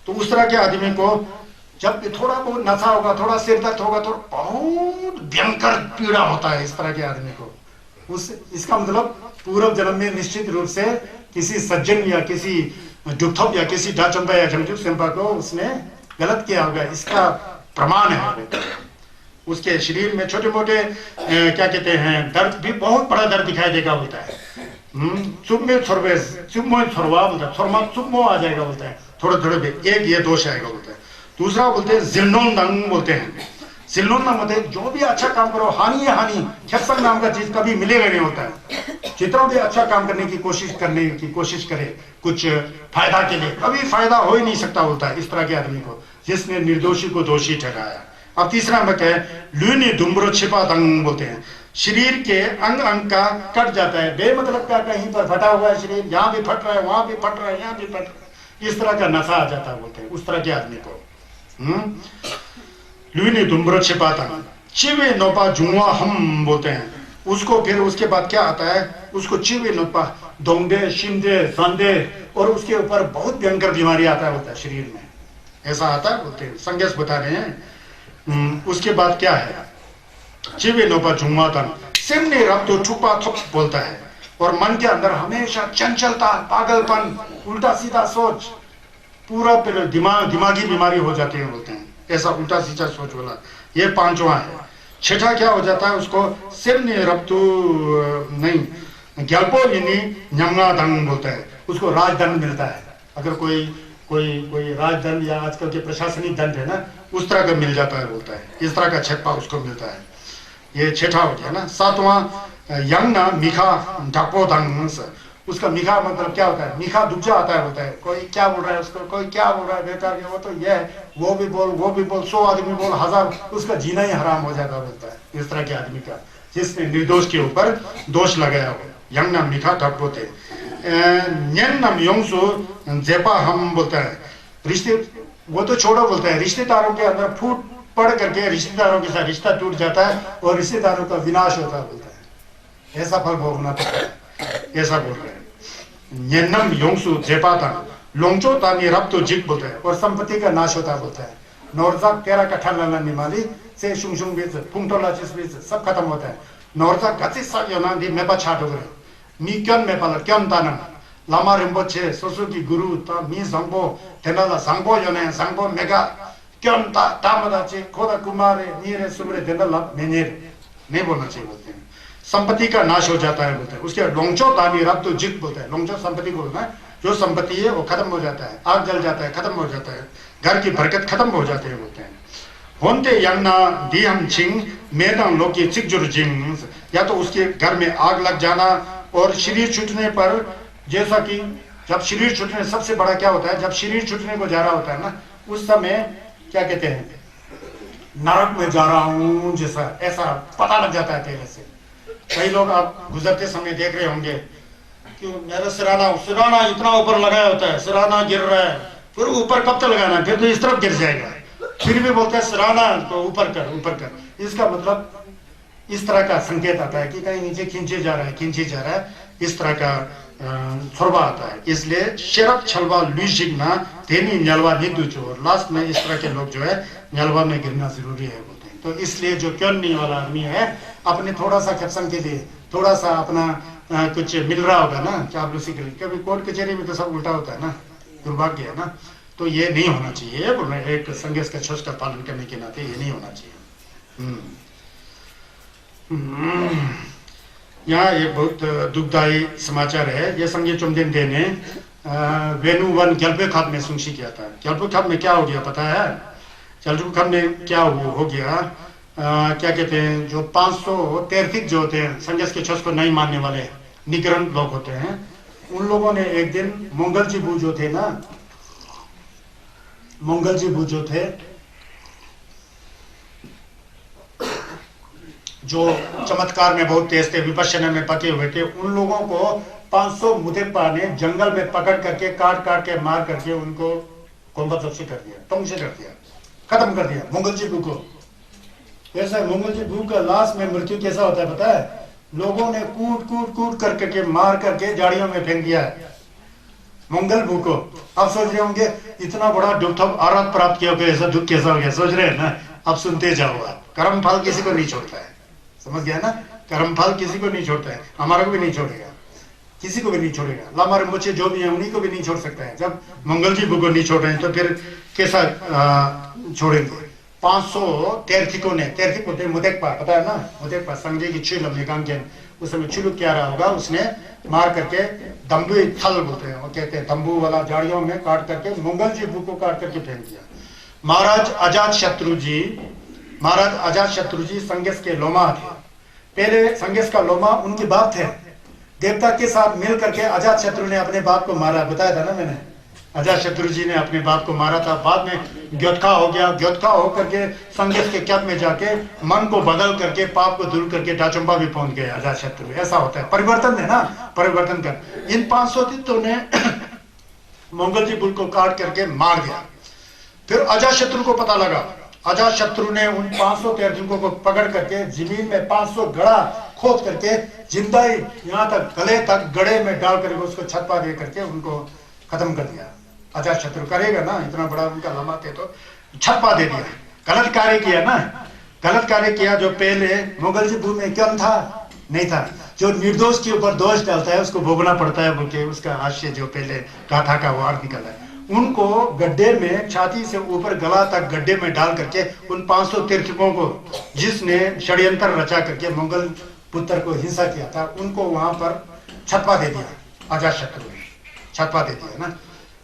तो उस तरह के आदमी को जब भी थोड़ा बहुत नशा होगा, थोड़ा सिर दर्द होगा, तो बहुत भयंकर पीड़ा होता है इस तरह के आदमी को। इसका मतलब पूर्व जन्म में निश्चित रूप से किसी सज्जन या किसी डुक्थप या किसी डाचंबा या झमझुक सेंपा को उसने गलत किया होगा, इसका प्रमाण है। उसके शरीर में छोटे मोटे क्या कहते हैं दर्द भी, बहुत बड़ा दर्द दिखाई देगा बोलता है। चुम्मे छोरवे चुम्मो छोरवा बोलता है, छोरमा चुम्मो आ जाएगा बोलता है, थोड़े थोड़े एक ये दोष आएगा बोलता है। दूसरा बोलते हैं जिलनोंदंग बोलते हैं। सिल्लोन ना मत जो भी अच्छा काम करो हानि है हानि, खेपसंग नाम का चीज कभी मिलेगा नहीं होता है। जितना भी अच्छा काम करने की कोशिश करे कुछ फायदा के लिए, कभी फायदा हो ही नहीं सकता होता है इस तरह के आदमी को जिसने निर्दोषी को दोषी ठहराया। अब तीसरा नंबर है लुनी दुम्ब्रो छिपा दंग बोलते हैं, शरीर के अंग अंग का कट जाता है, बेमतलब का कहीं पर फटा हुआ है शरीर, यहाँ भी फट रहा है वहां भी फट रहा है यहाँ भी फट रहा है, इस तरह का नशा आ जाता है बोलते हैं उस तरह के आदमी को। लुनी दुम्ब्रो छिपा दंग चिवे नोपा जुआ हम बोलते हैं उसको। फिर उसके बाद क्या आता है उसको चिवे नोपा दोंगदे शिंदे संदे और उसके ऊपर बहुत भयंकर बीमारी आता है होता है शरीर में, ऐसा आता है बोलते हैं संगेश बता रहे हैं। उसके बाद क्या है चिवे नोपा जुआ दंग सिमने रब तो छुपा थप बोलता है, और मन के अंदर हमेशा चंचलता पागलपन उल्टा सीधा सोच, पूरा दिमागी बीमारी हो जाती है बोलते हैं, ऐसा उल्टा सीधा सोच वाला। ये पांचवा है। छठा क्या हो जाता है उसको सिमने रब तो नहीं ग्याल्पो यानी न्यंगा दंग बोलता है, उसको राजदंड मिलता है। अगर कोई राजदंड या आजकल के प्रशासनिक दंड है ना उस तरह का मिल जाता है बोलता है, इस तरह का छप्पा उसको मिलता है। ये छठा हो गया ना। सातवां यंग ना मीखा ढापो दंग, उसका मीखा मतलब क्या होता है, मीखा दुब्जा आता है बोलता है, कोई क्या बोल रहा है उसको, कोई क्या बोल रहा है बेटा वो तो ये है, वो भी बोल 100 आदमी बोल 1000, उसका जीना ही हराम हो जाता बोलता है इस तरह के आदमी का जिसने निर्दोष के ऊपर दोष लगाया हो। यंग नाम मीठा ठप होते न्यन नाम योंगसु जेपा हम बोलता है, रिश्ते वो तो छोड़ो बोलता है, रिश्तेदारों के अंदर फूट पड़ करके रिश्तेदारों के साथ रिश्ता टूट जाता है और रिश्तेदारों का विनाश होता है बोलता है, ऐसा फल भोगना पड़ता है, ऐसा बोल रहे हैं। न्यनम योंगसु जेपा था लोंगचो तानी रब तो जिक बोलता है, और संपत्ति का नाश होता बोलता है। नौरजाक 13 कट्ठा लाना निमाली से शुंग बीच फुंगटोला चिस बीच सब खत्म होता है। नौरजाक गति सा योना दी मेपा छाटो करे मी क्यों मेपाला क्यों ताना लामा रिम्पोचे सुसुकी गुरु ता मी संगो तेनाला संगो योने संगो मेगा क्यों ता तामदाचे खोदा कुमारे नीरे सुमरे तेनाला मेनेर नहीं बोलना चाहिए बोलते हैं। संपत्ति का नाश हो जाता है बोलते हैं। उसके लोंगचो तानी रब तो जित बोलते हैं, लोंगचो संपत्ति को बोलना है, जो संपत्ति है वो खत्म हो जाता है, आग जल जाता है खत्म हो जाता है, घर की बरकत खत्म हो जाते हैं बोलते हैं। होंते यंगना दी हम छिंग मेदंग लोकी चिकजुर जिंग, या तो उसके घर में आग लग जाना, और शरीर छूटने पर जैसा कि जब शरीर छूटने सबसे बड़ा क्या होता है, जब शरीर छूटने को जा रहा होता है ना उस समय क्या कहते हैं नरक में जा रहा हूं जैसा, ऐसा पता लग जाता है पहले से। कई लोग आप गुजरते समय देख रहे होंगे कि मेरा सिराना इतना ऊपर लगाया होता है, सिराना गिर रहा है, फिर ऊपर कब तक लगाना है, फिर तो इस तरफ गिर जाएगा, फिर भी बोलते हैं सिराना तो ऊपर कर। इसका मतलब इस तरह का संकेत आता है कि कहीं नीचे खींचे जा रहा है, इस तरह का छोरबा आता है। इसलिए शेरप छलवा लुइशिगना तेनी न्यलवा निदु चोर, लास्ट में इस तरह के लोग जो है न्यलवा में गिरना जरूरी है बोलते हैं। तो इसलिए जो क्यों नहीं वाला आदमी है अपने थोड़ा सा खेपसन के लिए थोड़ा सा अपना कुछ मिल रहा होगा ना चापलूसी के लिए, कभी कोर्ट कचहरी में तो सब उल्टा होता है ना, दुर्भाग्य है ना, तो ये नहीं होना चाहिए बोल रहे एक संघर्ष का छोस का पालन करने के नाते ये नहीं होना चाहिए। यहाँ एक बहुत दुखदायी समाचार है। ये संघ चुमदिन दे ने वेनु वन ग्याल्पे खाप में सुंशी किया था। ग्याल्पे खाप में क्या हो गया पता है? ग्याल्पे खाप में क्या हो गया क्या कहते हैं, जो 500 तेरथिक जो होते हैं संघर्ष के छोस को नहीं मानने वाले निग्रह लोग होते हैं, उन लोगों ने एक दिन मंगल जी बू जो थे ना, मंगल जी बू जो थे जो चमत्कार में बहुत तेज थे, विपश्यना में पके हुए थे, उन लोगों को 500 मुतेप्पा ने जंगल में पकड़ करके काट के मार करके उनको कोंबतलक्षी कर दिया, टोंग से कर दिया, खत्म कर दिया मंगल जी बू को। ऐसा मंगल जी बू का लाश में मृत्यु कैसा होता है पता है? लोगों ने कूट करके मार करके झाड़ियों में फेंक दिया है मंगल बू को। अब सोच रहे होंगे इतना बड़ा दुख आराध प्राप्त किया, ऐसा दुख कैसा हो गया, सोच रहे हैं ना। अब सुनते जाओ आप, कर्म फल किसी को नहीं छोड़ता है, समझ गया ना, कर्म फल किसी को नहीं छोड़ता है, हमारा को भी नहीं छोड़ेगा, किसी को भी नहीं छोड़ेगा। हमारे मोचे जो भी है उन्हीं को भी नहीं छोड़ सकता है। जब मंगल जी को नहीं छोड़ रहे हैं तो फिर कैसा छोड़ेंगे? 500 तेरथिकों ने, तेरथिक होते मुतेक्पा, पता है ना, मुतेक्पा संजय की चुलम निकाम के उस समय चुलुक क्या रहा होगा, उसने मार करके दम्बू थल बोलते हैं, वो कहते हैं तंबू वाला झाड़ियों में काट करके मंगल जी को काट करके फेंक दिया। महाराज अजात शत्रु जी महाराज अजात शत्रु जी संगेश के लोमा थे। पहले संगेश का लोमा उनके बाप थे। देवता के साथ मिल करके अजात शत्रु ने अपने बाप को मारा, बताया था ना मैंने। अजात शत्रु जी ने अपने बाप को मारा था। बाद में ग्योत्खा हो गया। ग्योत्खा होकर के संगेश के कैंप में जाके मन को बदल करके पाप को दूर करके डाचंबा भी पहुंच गए अजात शत्रु। ऐसा होता है, परिवर्तन है ना, परिवर्तन कर। इन 500 तीर्थों ने मंगल जी बुल को काट करके मार दिया। फिर अजात शत्रु को पता लगा। अजात शत्रु ने उन 500 तीर्थंकरों को पकड़ करके जमीन में 500 गड़ा खोद करके जिंदा ही यहाँ तक गले तक गड़े में डाल करके उसको छतपा दे करके उनको खत्म कर दिया। अजात शत्रु करेगा ना, इतना बड़ा उनका लम्बा थे तो छतपा दे दिया। गलत कार्य किया ना, गलत कार्य किया। जो पहले मुगल जी भूमि में कम था नहीं था, जो निर्दोष के ऊपर दोष डालता है उसको भोगना पड़ता है बोल के उसका हास्य जो पहले गाथा का वो अर्थ निकला है। उनको गड्ढे में छाती से ऊपर गला तक गड्ढे में डाल करके उन 500 तीर्थकों को जिसने षड्यंत्र रचा करके मंगल पुत्र को हिंसा किया था उनको वहां पर छतपा दे दिया। अजात शत्रु ने छतपा दे दिया ना,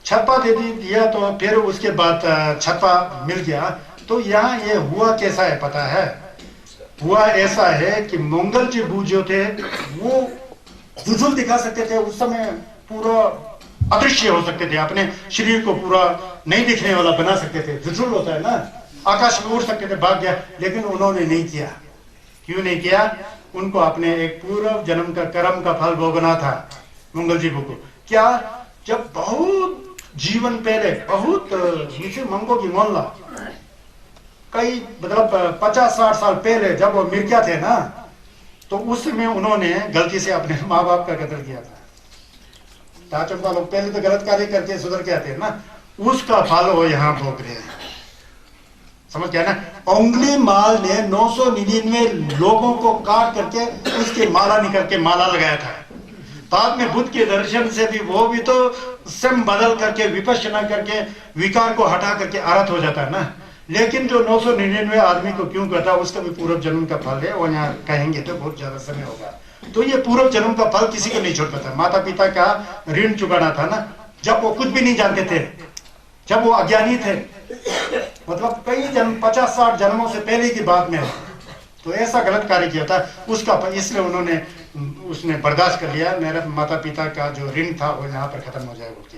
छतपा दे दिया। तो फिर उसके बाद छतपा मिल गया। तो यहाँ ये हुआ कैसा है पता है? हुआ ऐसा है कि मंगल जी बू जो थे वो जुजुल दिखा सकते थे उस समय, पूरा अदृश्य हो सकते थे, अपने शरीर को पूरा नहीं दिखने वाला बना सकते थे। जुजुल होता है ना, आकाश में उड़ सकते थे, भाग गया। लेकिन उन्होंने नहीं किया। क्यों नहीं किया? उनको अपने एक पूर्व जन्म का कर्म का फल भोगना था मंगल जी को। क्या? जब बहुत जीवन पहले, बहुत नीचे मंगो की मोहल्ला कई मतलब 50-60 साल पहले जब वो मिर्जा थे ना, तो उस समय उन्होंने गलती से अपने माँ बाप का कत्ल किया था। ताचंपा लोग पहले तो गलत कार्य करके सुधर के आते हैं ना, उसका फल वो यहाँ भोग रहे हैं। समझ गया ना? उंगली माल ने 999 लोगों को काट करके उसके माला निकल के माला लगाया था। बाद में बुद्ध के दर्शन से भी वो भी तो स्वयं बदल करके विपश्यना करके विकार को हटा करके आरत हो जाता है ना। लेकिन जो 999 आदमी को क्यों कहता है उसका भी पूर्व जन्म का फल है। और यहाँ कहेंगे तो बहुत ज्यादा समय होगा। तो ये पूर्व जन्म का फल किसी को नहीं छोड़ पाता। माता पिता का ऋण चुकाना था ना, जब वो कुछ भी नहीं जानते थे, जब वो अज्ञानी थे, मतलब कई जन्म 50-60 जन्मों से पहले की बात में है। तो ऐसा गलत कार्य किया था उसका, इसलिए उन्होंने उसने बर्दाश्त कर लिया। मेरे माता पिता का जो ऋण था वो यहाँ पर खत्म हो जाए बोल के।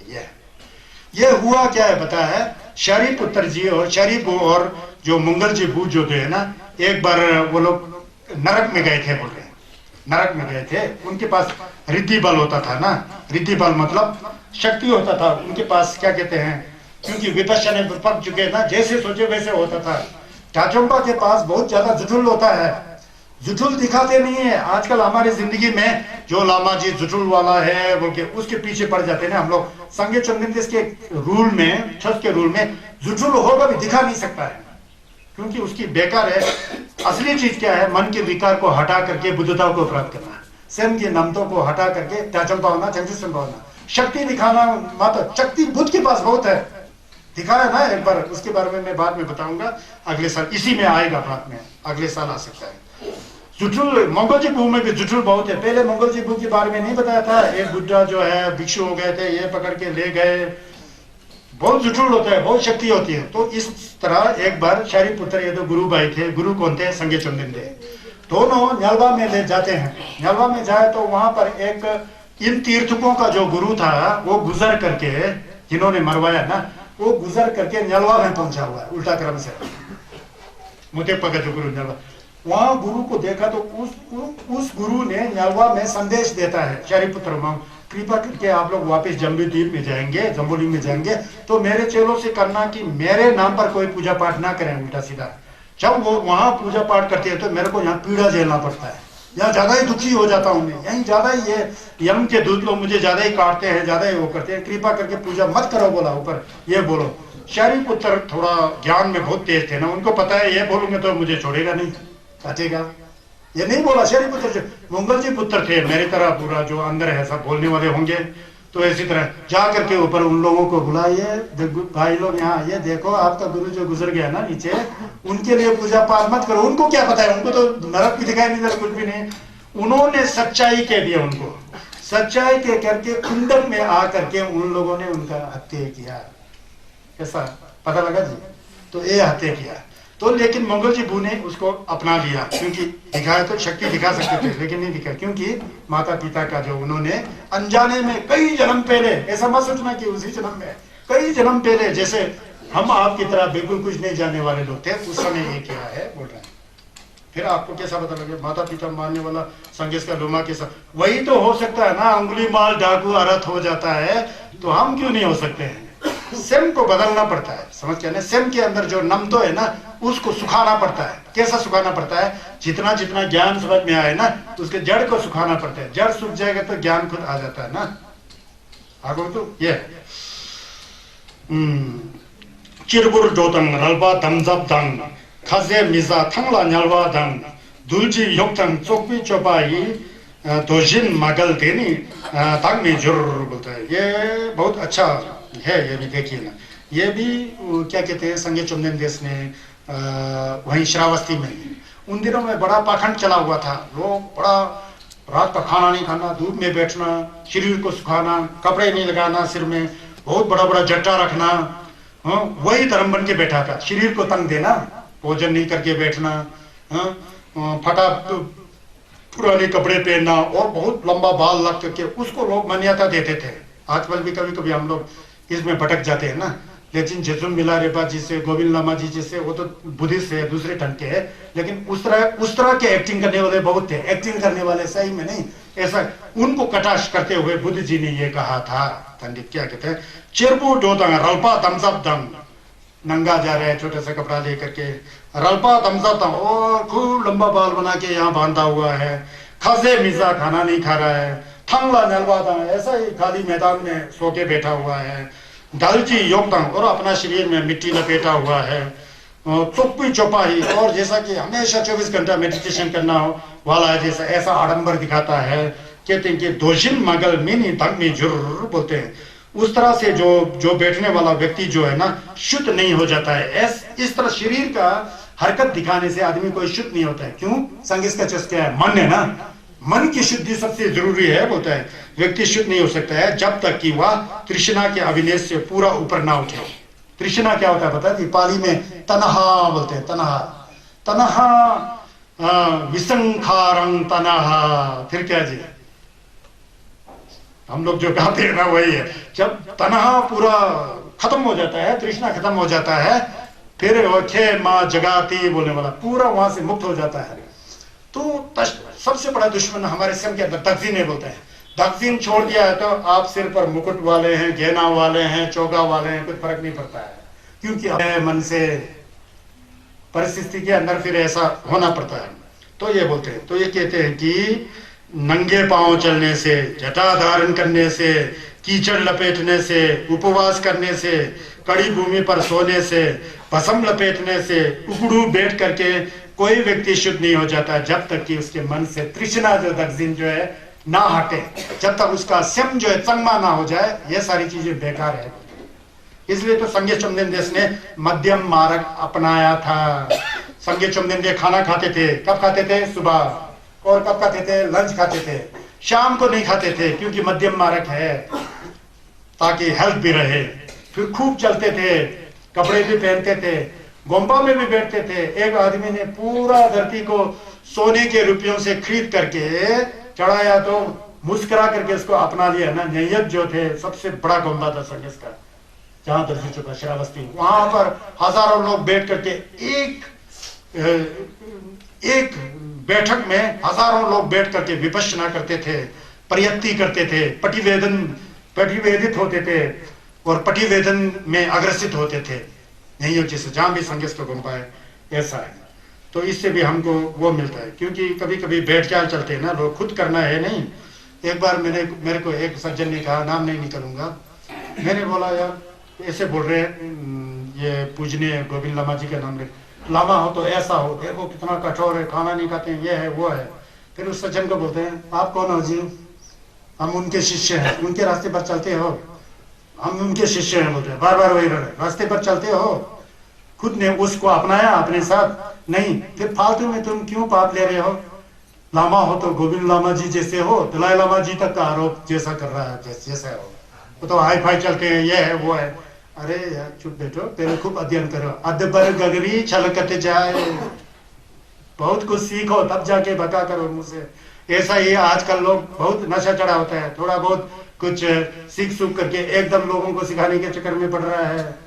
ये हुआ क्या है पता है? शरीफ पुत्र जी और शरीफ और जो मंगल जी बू जो थे ना, एक बार वो लोग नरक में गए थे बोल रहे, नरक में गए थे। उनके पास रिद्धि बल होता था ना, रिद्धि बल मतलब शक्ति होता था उनके पास। क्या कहते हैं, क्योंकि विपश्यना में पक चुके ना, जैसे सोचे वैसे होता था। चाचम्पा के पास बहुत ज्यादा जुटुल होता है। जुटुल दिखाते नहीं है। आजकल हमारी जिंदगी में जो लामा जी जुटुल वाला है बोल के उसके पीछे पड़ जाते हैं ना हम लोग। संगे चंदन देश के रूल में, छत के रूल में जुटुल होगा भी दिखा नहीं सकता है, क्योंकि उसकी बेकार है। असली चीज क्या है? मन के विकार को हटा करके बुद्धता को प्राप्त करना, स्वयं की नमतों को हटा करके त्याचंपा होना, चंचुसंपा होना, शक्ति दिखाना। माता शक्ति बुद्ध के पास बहुत है, दिखाया ना एक बार। उसके बारे में मैं बाद में बताऊंगा, अगले साल इसी में आएगा, बाद में अगले साल आ सकता है। जुटुल मंगल जी बू में भी जुटुल बहुत है। पहले मंगल जी बू के बारे में नहीं बताया था। एक बुद्धा जो है भिक्षु हो गए थे, ये पकड़ के ले गए। बहुत जुटुल होता है, बहुत शक्ति होती है। तो इस तरह एक बार शरीफ पुत्र, ये तो गुरु भाई थे। गुरु कौन थे? संगे चंदन थे। दोनों न्यालवा में ले जाते हैं। न्यालवा में जाए तो वहां पर एक इन तीर्थकों का जो गुरु था वो गुजर करके, जिन्होंने मरवाया ना, वो गुजर करके न्यालवा में पहुंचा हुआ है उल्टा क्रम से। मुझे पकड़ जो गुरु न्यालवा, वहां गुरु को देखा तो उस गुरु ने न्यालवा में संदेश देता है, शरीपुत्र कृपा करके आप लोग वापस जम्बूद्वीप में जाएंगे, जम्बूली में जाएंगे तो मेरे चेलों से करना कि मेरे नाम पर कोई पूजा पाठ ना करें उल्टा सीधा। जब वो वहां पूजा पाठ करते हैं तो मेरे को यहाँ पीड़ा झेलना पड़ता है, यहाँ ज्यादा ही दुखी हो जाता हूँ मैं, यहीं ज्यादा ही ये यम के दूत लोग मुझे ज्यादा ही काटते हैं, ज्यादा ही वो करते हैं। कृपा करके पूजा मत करो बोला ऊपर, ये बोलो। शरीपुत्र थोड़ा ज्ञान में बहुत तेज थे ना, उनको पता है ये बोलूंगे तो मुझे छोड़ेगा नहीं, काटेगा। ये नहीं बोला शरीपुत्र, मंगल जी पुत्र थे मेरी तरह, पूरा जो अंदर है सब बोलने वाले होंगे। तो इसी तरह जा करके ऊपर उन लोगों को बुलाइए, भाई लोग यहाँ आइए, देखो आपका गुरु जो गुजर गया ना नीचे, उनके लिए पूजा पाठ मत करो। उनको क्या पता है, उनको तो नरक भी दिखाई नहीं दे, कुछ भी नहीं। उन्होंने सच्चाई कह दिया, उनको सच्चाई के करके कुंडल में आ करके उन लोगों ने उनका हत्या किया। ऐसा पता लगा जी? तो ये हत्या किया। तो लेकिन मंगल जी बू ने उसको अपना लिया, क्योंकि दिखाया तो शक्ति दिखा सकते थे लेकिन नहीं दिखा, क्योंकि माता पिता का जो उन्होंने अनजाने में कई जन्म पहले, ऐसा मत सोचना कि उसी जन्म में, कई जन्म पहले, जैसे हम आपकी तरह बिल्कुल कुछ नहीं जानने वाले लोग थे उस समय ये किया है बोल रहे हैं। फिर आपको कैसा पता लगे माता पिता मानने वाला संगेश का लोमा के साथ, वही तो हो सकता है ना, अंगुली माल डाकू अरथ हो जाता है तो हम क्यों नहीं हो सकते हैं? सेम को बदलना पड़ता है, समझ के ना, सेम के अंदर जो नम तो है ना उसको सुखाना पड़ता है। कैसा सुखाना पड़ता है? जितना जितना ज्ञान समझ में आए ना उसके जड़ को सुखाना पड़ता है, जड़ सूख जाएगा तो ज्ञान खुद आ जाता है ना। आगो तो ये चिरबुर डोतंग रल्बा दमजब दंग खजे मिजा थंगला न्यालवा दंग दुलजी योक्तंग चोकपी चौपाई दोजिन मगल देनी तंग में जरूर बोलता है। ये बहुत अच्छा है, ये भी देखिए ना, ये भी क्या कहते हैं संगे चुमनेन देश ने वहीं श्रावस्ती में उन दिनों में बड़ा पाखंड चला हुआ था। लोग बड़ा रात का खाना नहीं खाना, धूप में बैठना, शरीर को सुखाना, कपड़े नहीं लगाना, सिर में बहुत बड़ा बड़ा जट्टा रखना, वही धर्म बन के बैठा था। शरीर को तंग देना, भोजन नहीं करके बैठना, फटा पुराने कपड़े पहनना और बहुत लंबा बाल लग करके उसको लोग मान्यता देते थे। आजकल भी कभी कभी हम लोग इसमें भटक जाते हैं ना, लेकिन जेजुम मिला रेपा जी से, गोविंद लामा जी जैसे, वो तो बुद्धिस्ट है, दूसरे ढंग के है, लेकिन उस तरह के एक्टिंग करने वाले बहुत थे। एक्टिंग करने वाले सही में नहीं, ऐसा उनको कटाक्ष करते हुए बुद्ध जी ने ये कहा था। पंडित क्या कहते हैं, चिरबू डोदंग रल्पा दमजब दंग, नंगा जा रहे हैं छोटे सा कपड़ा लेकर के, रल्पा दमजब दंग, और खूब लंबा बाल बना के यहाँ बांधा हुआ है, खजे मिजा खाना नहीं खा रहा है, थंगला नलवा दंग ऐसा ही खाली मैदान में सो के बैठा हुआ है, दलजी योगदंग और अपना शरीर में मिट्टी लपेटा हुआ है, चुप्पी चौपाही और जैसा कि हमेशा 24 घंटा मेडिटेशन करना वाला है, जैसा ऐसा आडंबर दिखाता है। कहते हैं कि दोजिन मगल मिनी तंग में जरूर बोलते हैं, उस तरह से जो बैठने वाला व्यक्ति जो है ना शुद्ध नहीं हो जाता है। इस तरह शरीर का हरकत दिखाने से आदमी कोई शुद्ध नहीं होता है। क्यों? संगीत का चस्का है, मन है ना, मन की शुद्धि सबसे जरूरी है बोलता है। व्यक्ति शुद्ध नहीं हो सकता है जब तक कि वह तृष्णा के अविनेश से पूरा ऊपर ना उठे। तृष्णा क्या होता है पता है? पाली में तनहा बोलते हैं, तनहा तनहा विसंखारं तनहा। फिर क्या जी, हम लोग जो गाते हैं ना वही है, जब तनहा पूरा खत्म हो जाता है, तृष्णा खत्म हो जाता है, फिर खे माँ जगाती बोलने वाला पूरा वहां से मुक्त हो जाता है। तो सबसे बड़ा दुश्मन हमारे सिर के अंदर दक्षिण है बोलते हैं। दक्षिण छोड़ दिया है तो आप सिर पर मुकुट वाले हैं, गहना वाले हैं, चौगा वाले हैं, कुछ फर्क नहीं पड़ता है, क्योंकि मन से परिस्थिति के अंदर फिर ऐसा होना पड़ता है। तो ये बोलते हैं, तो ये कहते हैं कि नंगे पांव चलने से, जटा धारण करने से, कीचड़ लपेटने से, उपवास करने से, कड़ी भूमि पर सोने से, भस्म लपेटने से, उगड़ू बैठ करके कोई व्यक्ति शुद्ध नहीं हो जाता जब तक कि उसके मन से तृष्णा जो दक्षिण जो है ना हटे, जब तक उसका सम जो है चंगमा ना हो जाए। ये सारी चीजें बेकार है। इसलिए तो संगे चुमदेन देश ने मध्यम मार्ग अपनाया था। संगे चुमदेन देश खाना खाते थे, कब खाते थे? सुबह। और कब खाते थे? लंच खाते थे, शाम को नहीं खाते थे, क्योंकि मध्यम मार्ग है, ताकि हेल्थ भी रहे। फिर खूब चलते थे, कपड़े भी पहनते थे, गोम्बा में भी बैठते थे। एक आदमी ने पूरा धरती को सोने के रुपयों से खरीद करके चढ़ाया, तो मुस्कुरा करके इसको अपना लिया ना। नैयत जो थे, सबसे बड़ा गोम्बा था संगीत का, जहां दर्जी चुका श्रावस्ती, वहां पर हजारों लोग बैठ करके एक बैठक में हजारों लोग बैठ करके विपश्यना करते थे, प्रयत्ति करते थे, पटिवेदित होते थे और पटिवेदन में अग्रसित होते थे। नहीं हो जैसे जहां भी संगीत का गुम्बा है ऐसा है। तो इससे भी हमको वो मिलता है, क्योंकि कभी कभी बैठ चाल चलते हैं ना लोग, खुद करना है नहीं। एक बार मेरे को एक सज्जन ने कहा, नाम नहीं निकलूंगा, मैंने बोला यार ऐसे बोल रहे हैं, ये पूजनीय गोविंद लामा जी का नाम ले, लामा हो तो ऐसा हो, देखो कितना कठोर है, खाना नहीं खाते हैं, ये है वो है। फिर उस सज्जन को बोलते हैं, आप कौन हो जी? हम उनके शिष्य हैं, उनके रास्ते पर चलते हो, हम उनके शिष्य हैं बोलते हैं। बार बार वही रास्ते पर चलते हो, खुद ने उसको अपनाया अपने साथ नहीं, फिर फालतू में तुम क्यों पाप ले रहे हो? लामा हो तो गोविंद लामा जी जैसे हो, दलाई लामा जी तक का आरोप जैसा कर रहा है, जैसा हो, वो तो हाई फाई चलते हैं, ये है वो है। अरे यार चुप बैठो, पहले खूब अध्ययन करो। अदबर गगरी छलकत जाए, बहुत कुछ सीखो तब जाके बता करो मुझसे। ऐसा ही आजकल लोग बहुत नशा चढ़ा होता है, थोड़ा बहुत कुछ सीख सूख करके एकदम लोगों को सिखाने के चक्कर में पड़ रहा है।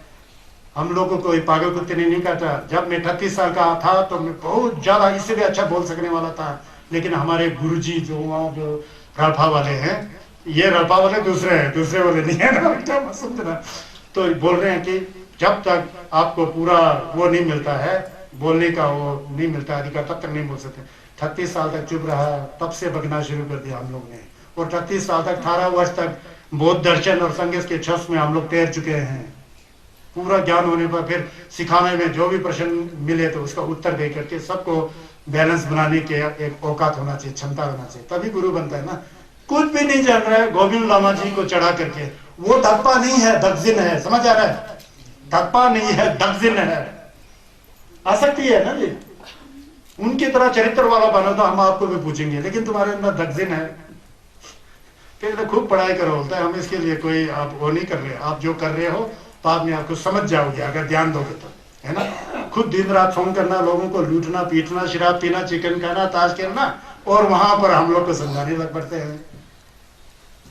हम लोगों को कोई पागल कुत्ते ने नहीं काटा। जब मैं 38 साल का था तो मैं बहुत ज्यादा इससे भी अच्छा बोल सकने वाला था, लेकिन हमारे गुरुजी जो वहाँ जो रल्फा वाले हैं, ये रल्फा वाले दूसरे वाले नहीं है ना बेटा, मत समझना। तो बोल रहे हैं कि जब तक आपको पूरा वो नहीं मिलता है, बोलने का वो नहीं मिलता अधिकार, तब तक नहीं बोल सकते। 36 साल तक चुप रहा, तब से बकना शुरू कर दिया हम लोग ने। और 38 साल तक 18 वर्ष तक बौद्ध दर्शन और संघर्ष के छस में हम लोग तैर चुके हैं। पूरा ज्ञान होने पर फिर सिखाने में जो भी प्रश्न मिले तो उसका उत्तर दे करके सबको बैलेंस बनाने के एक औकात होना चाहिए, क्षमता होना चाहिए, तभी गुरु बनता है ना। कुछ भी नहीं जान रहा है, गोविंद लामा जी को चढ़ा करके, वो धप्पा नहीं है, दगजिन है, समझ आ रहा है? धप्पा नहीं है, दगजिन है, आसक्ति है ना जी। उनकी तरह चरित्र वाला बना तो हम आपको भी पूछेंगे, लेकिन तुम्हारे अंदर दगजिन है। फिर तो खूब पढ़ाई करो बोलता है, हम इसके लिए कोई आप वो नहीं कर रहे, आप जो कर रहे हो बाद में आपको समझ जाओगे अगर ध्यान दोगे तो, है ना। खुद दिन रात फोन करना, लोगों को लूटना पीटना, शराब पीना, चिकन खाना, ताश खेलना, और वहां पर हम लोग को समझाने लग पड़ते हैं।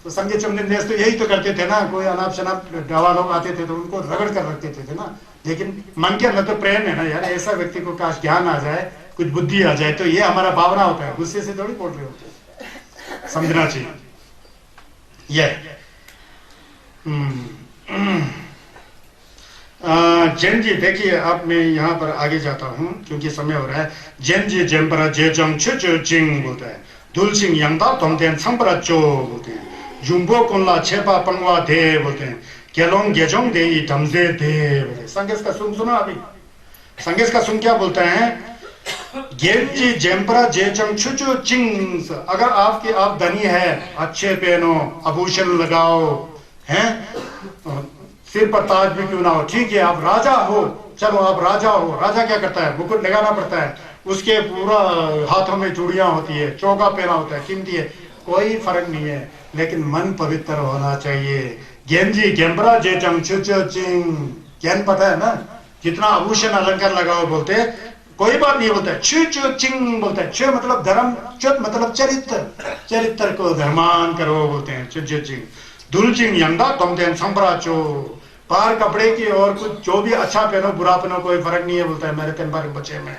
तो संगे चमन देश तो यही तो करते थे ना, कोई अनाप शनाप दवा लोग आते थे तो उनको रगड़ कर रखते थे ना। लेकिन मन के अंदर तो प्रेम है ना यार, ऐसा व्यक्ति को काश ज्ञान आ जाए, कुछ बुद्धि आ जाए, तो ये हमारा भावना होता है, गुस्से से थोड़ी बोल रहे होते, समझना चाहिए ये। जैन जी देखिए, अब मैं यहाँ पर आगे जाता हूँ क्योंकि समय हो रहा है। जैन जी जेम्परा जेजंग चिंग बोलते हैं, दुलसिंग यंगदा तोमतेन संपरा चो बोलते हैं, जुम्बो कुनला छेपा पंगवा दे बोलते हैं, केलोंग गेजोंग दे धमजे दे बोलते हैं। संगेश का सुना अभी, संगेश का क्या बोलते हैं? गेंजी जेम्परा जेजंग छुचु चिंग। अगर आपके आप धनी है, अच्छे पहनो, आभूषण लगाओ, हैं सिर पर ताज भी क्यों ना हो, ठीक है, आप राजा हो, चलो आप राजा हो। राजा क्या करता है? मुकुट लगाना पड़ता है, उसके पूरा हाथों में चूड़ियां होती है, चौका पहना होता है, कीमती है, कोई फर्क नहीं है, लेकिन मन पवित्र होना चाहिए। गेंजी गेम्बरा जे चंग चिंग, ज्ञान पता है ना, जितना आभूषण अलंकार लगाओ बोलते, कोई बात नहीं बोलता है, चिंग बोलता है। च मतलब धर्म, चुत मतलब चरित्र, चरित्र को धर्मान करो बोलते हैं, चिंग। दुलचिंग यंदा तोमतेन संपरा चो, बाहर कपड़े की और कुछ जो भी अच्छा पहनो बुरा पहनो कोई फर्क नहीं है बोलता है, मेरे 3 बार बच्चे में।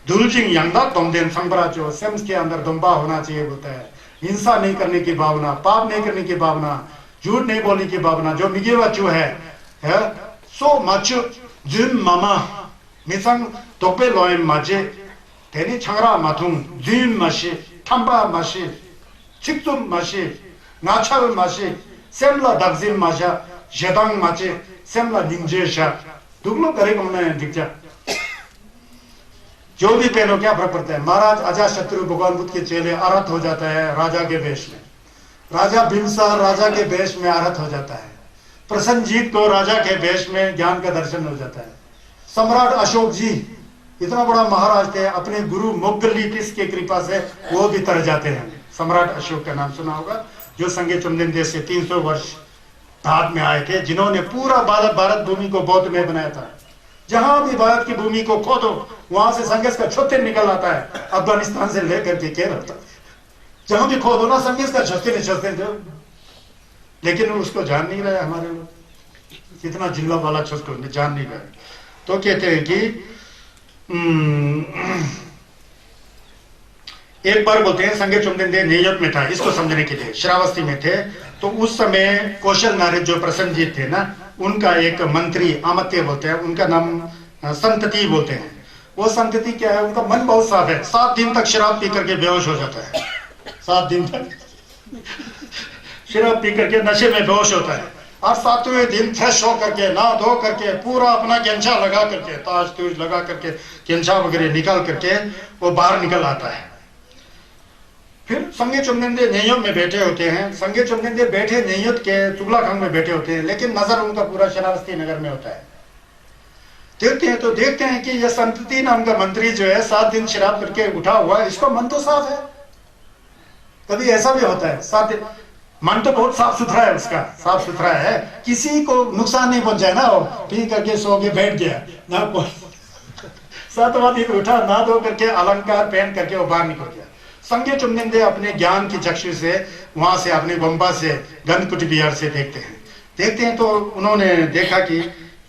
दुलचिंग यंदा तोमतेन संपरा चो, सेम्स के अंदर दुम्बा होना चाहिए बोलता है, हिंसा नहीं करने की भावना, पाप नहीं करने की भावना, झूठ नहीं बोलने की भावना, जो मिगेवाचू है सो मचु जुम मामा मिसंग तोपे लोएम माजे तेनी छंगरा माथुंग जुम माशे थंबा माशे छिक्तुम माशे नाछल माशे सेमला दगजिम माशा जेदांग माचे सेमला निंजेशा दुगलो करेगा उन्हें दिख जा। जो भी पहनो क्या फर्क पड़ता है? महाराज अजाशत्रु भगवान बुद्ध के चेले आरत हो जाता है राजा के वेश में, राजा भीमसार राजा के वेश में आरत हो जाता है, प्रसन्नजीत को राजा के वेश में ज्ञान का दर्शन हो जाता है। सम्राट अशोक जी इतना बड़ा महाराज थे, अपने गुरु मोगलीतिस के कृपा से वो भी तर जाते हैं। सम्राट अशोक का नाम सुना होगा, जो संगे चुमदिन देश से 300 वर्ष बाद में आए थे, जिन्होंने पूरा भारत भूमि को बौद्ध में बनाया था। जहां भी भारत की भूमि को खोदो वहां से संघर्ष का छत्ते निकल आता है, अफगानिस्तान से लेकर के केरल तक, जहां भी खोदो ना संघर्ष का छत्ते थे, लेकिन उसको जान नहीं रहे हमारे लोग, कितना जिला वाला छत्ते जान नहीं रहे। तो कहते हैं कि एक बार बोलते हैं संगे चुमदिन दे न्यूयॉर्क में था, इसको समझने के लिए श्रावस्ती में थे, तो उस समय कौशल नारद जो प्रसन्नजीत थे ना, उनका एक मंत्री अमत्य बोलते हैं, उनका नाम संतति बोलते हैं। वो संतति क्या है? उनका मन बहुत साफ है, 7 दिन तक शराब पी करके बेहोश हो जाता है, 7 दिन तक शराब पी करके नशे में बेहोश होता है, और 7वें दिन फ्रेश हो करके नहा धो करके पूरा अपना गेंछा लगा करके, ताज तूज लगा करके गेंछा वगैरह निकाल करके वो बाहर निकल आता है। फिर संगे चुमदिंदे न्यूयॉर्क में बैठे होते हैं, संगे चुमदिंदे बैठे न्यूयॉर्क के तुगला खान में बैठे होते हैं, लेकिन नजर उनका पूरा शरावस्ती नगर में होता है। देखते हैं तो देखते हैं कि यह संतति नाम का मंत्री जो है 7 दिन शराब करके उठा हुआ है, इसका मन तो साफ है। कभी ऐसा भी होता है 7 दिन मन तो बहुत साफ सुथरा है, उसका साफ सुथरा है, किसी को नुकसान नहीं पहुंचाए ना, वो पी करके सो के बैठ गया ना, कोई 7वां दिन उठा, ना धो करके अलंकार पहन करके वो बाहर निकल गया। संगे चुम्बिंदे अपने ज्ञान की चक्षु से वहां से अपने बम्बा से गंधकुटी बिहार से देखते हैं तो उन्होंने देखा कि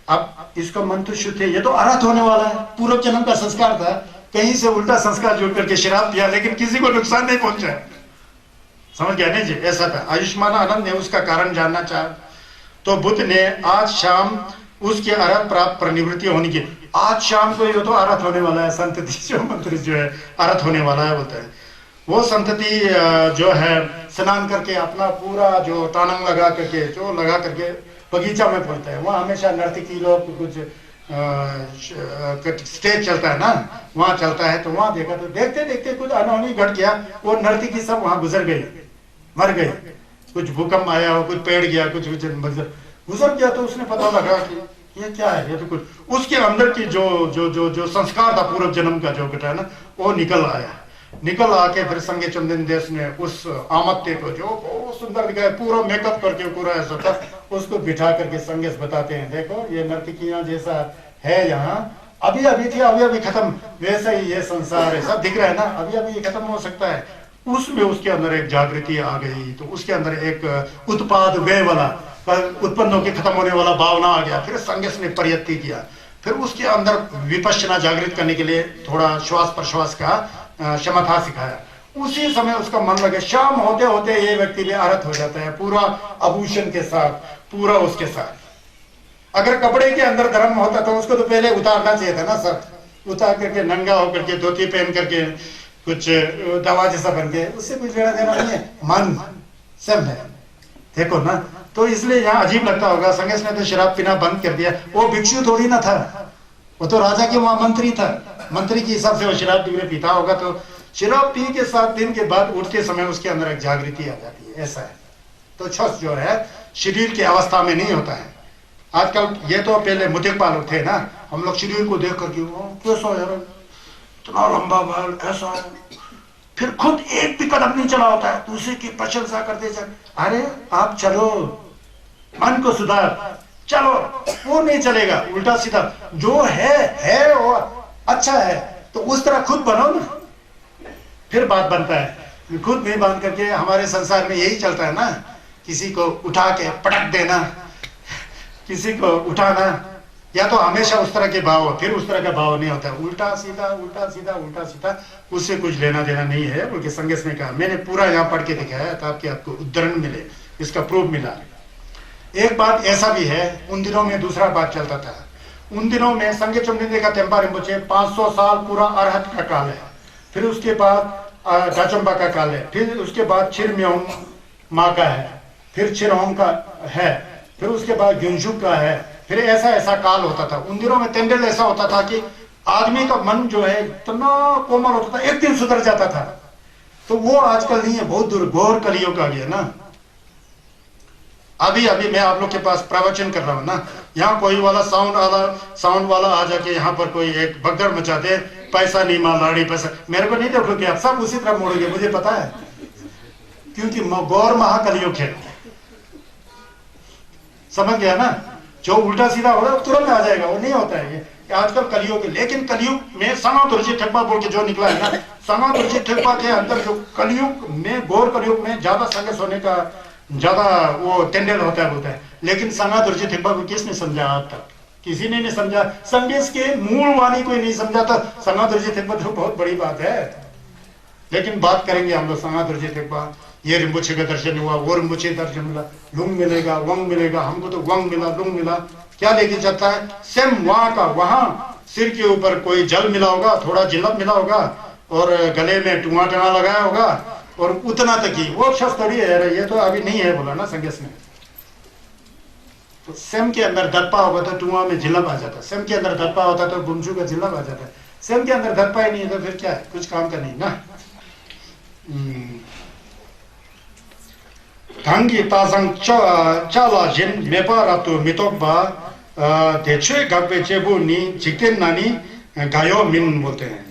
अब इसका मन तो शुद्ध है, ये तो अर्हत होने वाला है, पूर्व जन्म का संस्कार था, कहीं से उल्टा संस्कार जोड़ करके शराब पिया लेकिन किसी को नुकसान नहीं पहुंचा। समझ गया नहीं जी, ऐसा था। आयुष्मान आनंद ने उसका कारण जानना चाहा तो बुद्ध ने आज शाम उसके अर्हत प्राप्त पर निवृत्ति होने की, आज शाम को ये तो अर्हत होने वाला है, संतति जो मंत्री जो है अर्हत होने वाला है बोलते हैं। वो संतति जो है स्नान करके अपना पूरा जो टानंग लगा करके बगीचा में पहुंचता है। वहाँ हमेशा नर्तकी लोग कुछ स्टेज चलता है ना, वहाँ चलता है, तो वहाँ देखा तो देखते देखते कुछ अनहोनी घट गया, वो नर्तकी सब वहाँ गुजर गई, मर गई, कुछ भूकंप आया हो, कुछ पेड़ गया, कुछ गुजर गया, तो उसने पता लगा कि ये क्या है, ये तो कुछ उसके अंदर की जो संस्कार था पूर्व जन्म का जो घटा है ना, वो निकल आके फिर संगे चंदन देश ने उस आमत्य को जो बहुत सुंदर दिखाया, पूरा मेकअप करके पूरा ऐसा था, उसको बिठा करके संगेश बताते हैं, देखो ये नर्तकियां जैसा है यहाँ, अभी थी, अभी खत्म, वैसा ही ये संसार है, सब दिख रहा है ना, अभी खत्म हो सकता है। उसमें उसके अंदर एक जागृति आ गई, तो उसके अंदर एक उत्पाद व्यय वाला उत्पन्न होकर खत्म होने वाला भावना आ गया। फिर संगेश ने प्रयत्न किया, फिर उसके अंदर विपश्यना जागृत करने के लिए थोड़ा श्वास प्रश्वास का क्षमता सिखाया। उसी समय उसका मन लगे, शाम होते होते ये व्यक्ति भी अर्हत हो जाता है, पूरा आभूषण के साथ, पूरा उसके साथ। अगर कपड़े के अंदर धर्म होता तो उसको तो पहले उतारना चाहिए था ना, सब उतार करके नंगा होकर के धोती पहन करके कुछ दवा जैसा बन के, उससे कुछ लेना देना नहीं है, मन सब है, देखो ना। तो इसलिए यहाँ अजीब लगता होगा, संगेश ने तो शराब पीना बंद कर दिया, वो भिक्षु थोड़ी ना था, वो तो राजा के वहां मंत्री था, मंत्री के हिसाब से वो शराब पीता होगा, तो शराब पी के 7 दिन के बाद उठते समय उसके अंदर एक जागृति आ जाती है, ऐसा है। तो छस जो है शरीर की अवस्था में नहीं होता है। आजकल ये तो पहले मुतिकपा लोग थे ना, हम लोग शरीर को देख करके कैसा यार, इतना लंबा बाल, ऐसा, फिर खुद एक भी कदम नहीं चला होता है, दूसरे की प्रशंसा करते चल, अरे आप चलो, मन को सुधार, चलो, वो नहीं चलेगा, उल्टा सीधा जो है वो अच्छा है, तो उस तरह खुद बनो ना, फिर बात बनता है। खुद नहीं बांध करके हमारे संसार में यही चलता है ना, किसी को उठा के पटक देना, किसी को उठाना, या तो हमेशा उस तरह के भाव, फिर उस तरह का भाव नहीं होता, उल्टा सीधा, उससे कुछ लेना देना नहीं है। बल्कि संगेश ने कहा, मैंने पूरा यहाँ पढ़ के दिखाया ताकि आपको उदाहरण मिले, इसका प्रूफ मिला। एक बात ऐसा भी है, उन दिनों में दूसरा बात चलता था। उन दिनों में संगे चुम्बिंदे का तेम्पा रिम्पोचे 500 साल पूरा अर्हत का काल है, फिर उसके बाद गाचम्बा का काल है, फिर उसके बाद छिरम्योंग माँ का है, फिर छिरोंग का है, फिर उसके बाद ग्युंजुक का है, फिर ऐसा काल होता था। उन दिनों में तेंदुल ऐसा होता था कि आदमी का मन जो है इतना कोमल होता था, एक दिन सुधर जाता था। तो वो आजकल नहीं है, बहुत दूर घोर कलियुग आ गया ना। अभी मैं आप लोग के पास प्रवचन कर रहा हूँ ना, यहाँ कोई वाला साउंड वाला आ जाके यहाँ पर कोई एक भगदड़ मचा दे, पैसा नहीं मालाड़ी पैसा, मेरे को नहीं देखोगे आप, सब उसी तरह मोड़ोगे, मुझे पता है, क्योंकि गौर महाकलियुग है। समझ गया ना, जो उल्टा सीधा हो रहा है तुरंत आ जाएगा, वो नहीं होता है ये आजकल कलियुग है। लेकिन कलियुग में संगा तुर्जी ठेकपा बोल के जो निकला है ना, संगा तुर्जी ठेकपा के अंदर जो कलियुग में, गौर कलियुग में ज्यादा संघर्ष होने का ज्यादा वो टेंडर होता है। लेकिन संगा तुर्जी ठेकपा को किसने समझा? आज तक किसी ने नहीं समझा। संदेश के मूल वाणी कोई नहीं समझा, तो संगा तुर्जी ठेकपा तो बहुत बड़ी बात है। लेकिन बात करेंगे हम लोग संगा तुर्जी ठेकपा, ये रिम्पोचे का दर्शन हुआ, वो रिम्पोचे दर्शन मिला, लुंग मिलेगा, वंग मिलेगा, हमको तो वंग मिला, लुंग मिला, क्या लेके चलता है? सेम वहां का वहां सिर के ऊपर कोई जल मिला होगा, थोड़ा जिलप मिला होगा, और गले में टुआ टना लगाया होगा, और उतना तक ही। वो शख्स थोड़ी है, ये तो अभी नहीं है बोला ना संगेश में। तो सेम के अंदर दत्पा होगा तो टुआ में जिलप आ जाता, सेम के अंदर दत्पा होता तो बुमचू का जिलप आ जाता है। सेम के अंदर दत्पा ही नहीं है तो फिर क्या है, कुछ काम का नहीं ना। 강기 따상 짜라진 메바라도 미톡바 대체 각배 제부니 직된나니 가요 민 बोलते हैं।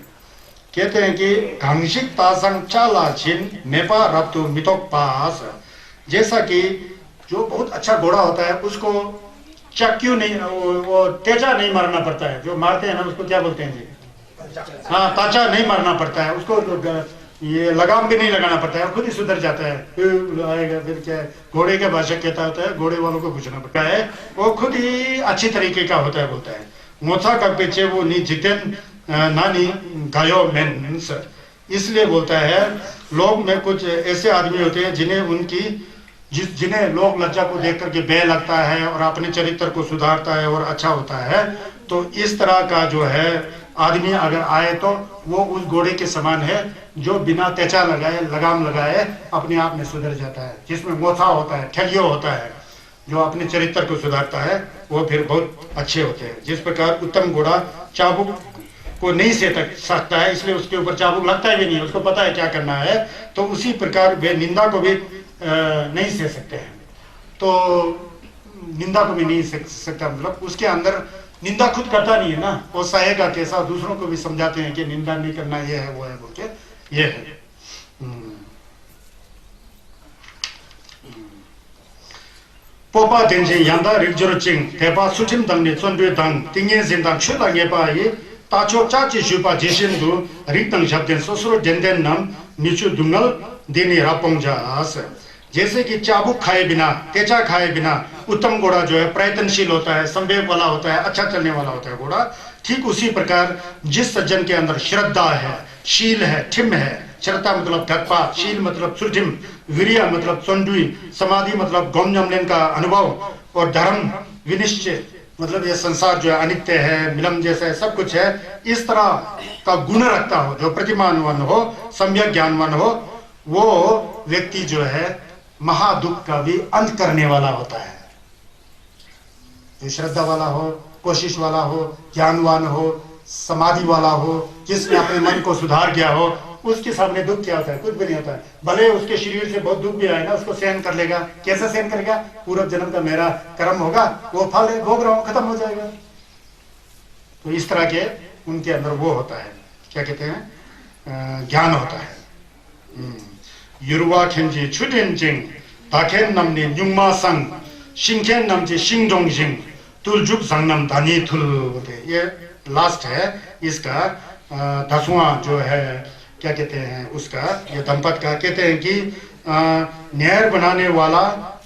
कहते हैं कि 강식 तासंग चालाजिन मेपा रत्तु मितोक पास, जैसा कि जो बहुत अच्छा घोड़ा होता है उसको चक्यू नहीं, वो तेजा नहीं मारना पड़ता है, जो मारते हैं ना उसको क्या बोलते हैं जी, हाँ ताचा नहीं मारना पड़ता है उसको, ये लगाम भी नहीं लगाना पड़ता है, खुद ही सुधर जाता है। आएगा फिर क्या है, घोड़े का भाषा कहता होता है, घोड़े वालों को पूछना पड़ता है, वो खुद ही अच्छी तरीके का होता है, बोलता है मोथा का पीछे वो नी जितेन नानी गायो मैन। इसलिए बोलता है लोग में कुछ ऐसे आदमी होते हैं जिन्हें लोग लज्जा को देख करके भय लगता है और अपने चरित्र को सुधारता है और अच्छा होता है। तो इस तरह का जो है आदमी अगर आए तो वो उस घोड़े के समान है जो बिना तेचा लगाए लगाम लगाए अपने आप में सुधर जाता है, जिसमें मोथा होता है, ठगियो होता है, जो अपने चरित्र को सुधारता है, वो फिर बहुत अच्छे होते हैं। जिस प्रकार उत्तम घोड़ा चाबुक को नहीं से सकता है, इसलिए उसके ऊपर चाबुक लगता भी नहीं है, उसको पता है क्या करना है, तो उसी प्रकार वे निंदा को भी नहीं सह सकते हैं। तो निंदा को भी नहीं सह सकता, मतलब उसके अंदर निंदा खुद करता नहीं है ना, वो सहेगा कैसा, दूसरों को भी समझाते हैं कि निंदा नहीं करना, ये है वो है बोल के, ये है। पोपा देंजे यांदा रिजोरचिंग तेपा सुचिम दंगने चोंडे दंग तिंगे जिंदांग छुलांगे पाए ताचो चाची शुपा जेशिंदु रितंग शब्दें सोसरो डेंडेन नम निचु दुंगल देने रापोंगजा आस। जैसे कि चाबुक खाए बिना, तेचा खाए बिना उत्तम घोड़ा जो है प्रयत्नशील होता है, संवेग वाला होता है, अच्छा चलने वाला होता है घोड़ा, ठीक उसी प्रकार जिस सज्जन के अंदर श्रद्धा है, शील है, ठिम है, श्रद्धा मतलब धक्पा, शील मतलब सुरठिम, वीर्य मतलब चंडुई, समाधि मतलब गौमजमलेन का अनुभव, और धर्म विनिश्चय मतलब ये संसार जो है अनित्य है, मिलम जैसा है, सब कुछ है, इस तरह का गुण रखता हो, जो प्रतिमानवान हो, सम्यक ज्ञानवान हो, वो व्यक्ति जो है महादुख का भी अंत करने वाला होता है। जो श्रद्धा वाला हो, कोशिश वाला हो, ज्ञानवान हो, समाधि वाला हो, जिसने अपने मन को सुधार गया हो, उसके सामने दुख क्या होता है, कुछ भी नहीं होता है। भले उसके शरीर से बहुत दुख भी आए ना, उसको सहन कर लेगा। कैसे सहन करेगा, पूर्व जन्म का मेरा कर्म होगा, वो फल है, भोग रहा हूं, खत्म हो जाएगा। तो इस तरह के उनके अंदर वो होता है, क्या कहते हैं, ज्ञान होता है। युवा खेंजी छुटेन जिंग ताखेन नमने न्युमा संग शिंखेन नमचे शिंगडोंग जिंग तुलजुक संगनम धानी थुल होते। ये लास्ट है इसका 10वां जो है, क्या कहते हैं उसका, ये दंपत का कहते हैं कि नहर बनाने वाला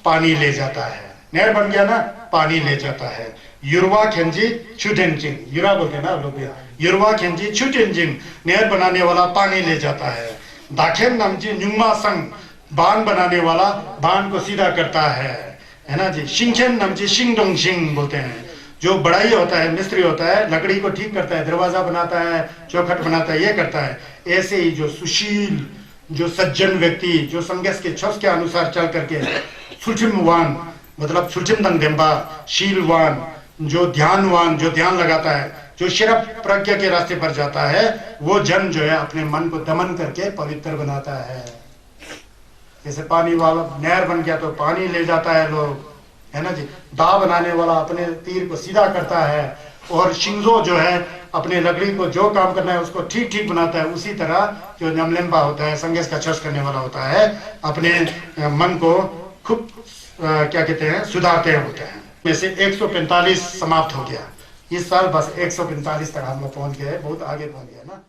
पानी ले जाता है, नहर बन गया ना, पानी ले जाता है। युवा खेंजी छुटेन जिंग, युरा बोलते हैं ना लोग, युवा खेंजी छुटेन जिंग, नहर बनाने वाला पानी ले जाता है। दाखेन नमजी न्युमा संग, बांध बनाने वाला बांध को सीधा करता है ना जी। शिंखेन नमजी शिंगडोंग शिंग बोलते हैं, जो बड़ाई होता है, मिस्त्री होता है, लकड़ी को ठीक करता है, दरवाजा बनाता है, चौखट बनाता है, ये करता है। ऐसे ही जो सुशील, जो सज्जन व्यक्ति, जो संगस के छस के अनुसार चल करके सुचिमवान मतलब सुचिमदंग देंबा, शीलवान, जो ध्यानवान, जो ध्यान लगाता है, जो शरफ प्रज्ञा के रास्ते पर जाता है, वो जन जो है अपने मन को दमन करके पवित्र बनाता है। जैसे पानी वाला नहर बन गया तो पानी ले जाता है लोग, है ना जी। दा बनाने वाला अपने तीर को सीधा करता है, और शिंगो जो है अपने लकड़ी को जो काम करना है उसको ठीक ठीक बनाता है। उसी तरह जो नमलेम्बा होता है, संगेश का छस करने वाला होता है, अपने मन को खूब क्या कहते हैं, सुधारते होते हैं। में से 145 समाप्त हो गया इस साल, बस 145 तक हम लोग पहुंच गए, बहुत आगे पहुंच गए ना।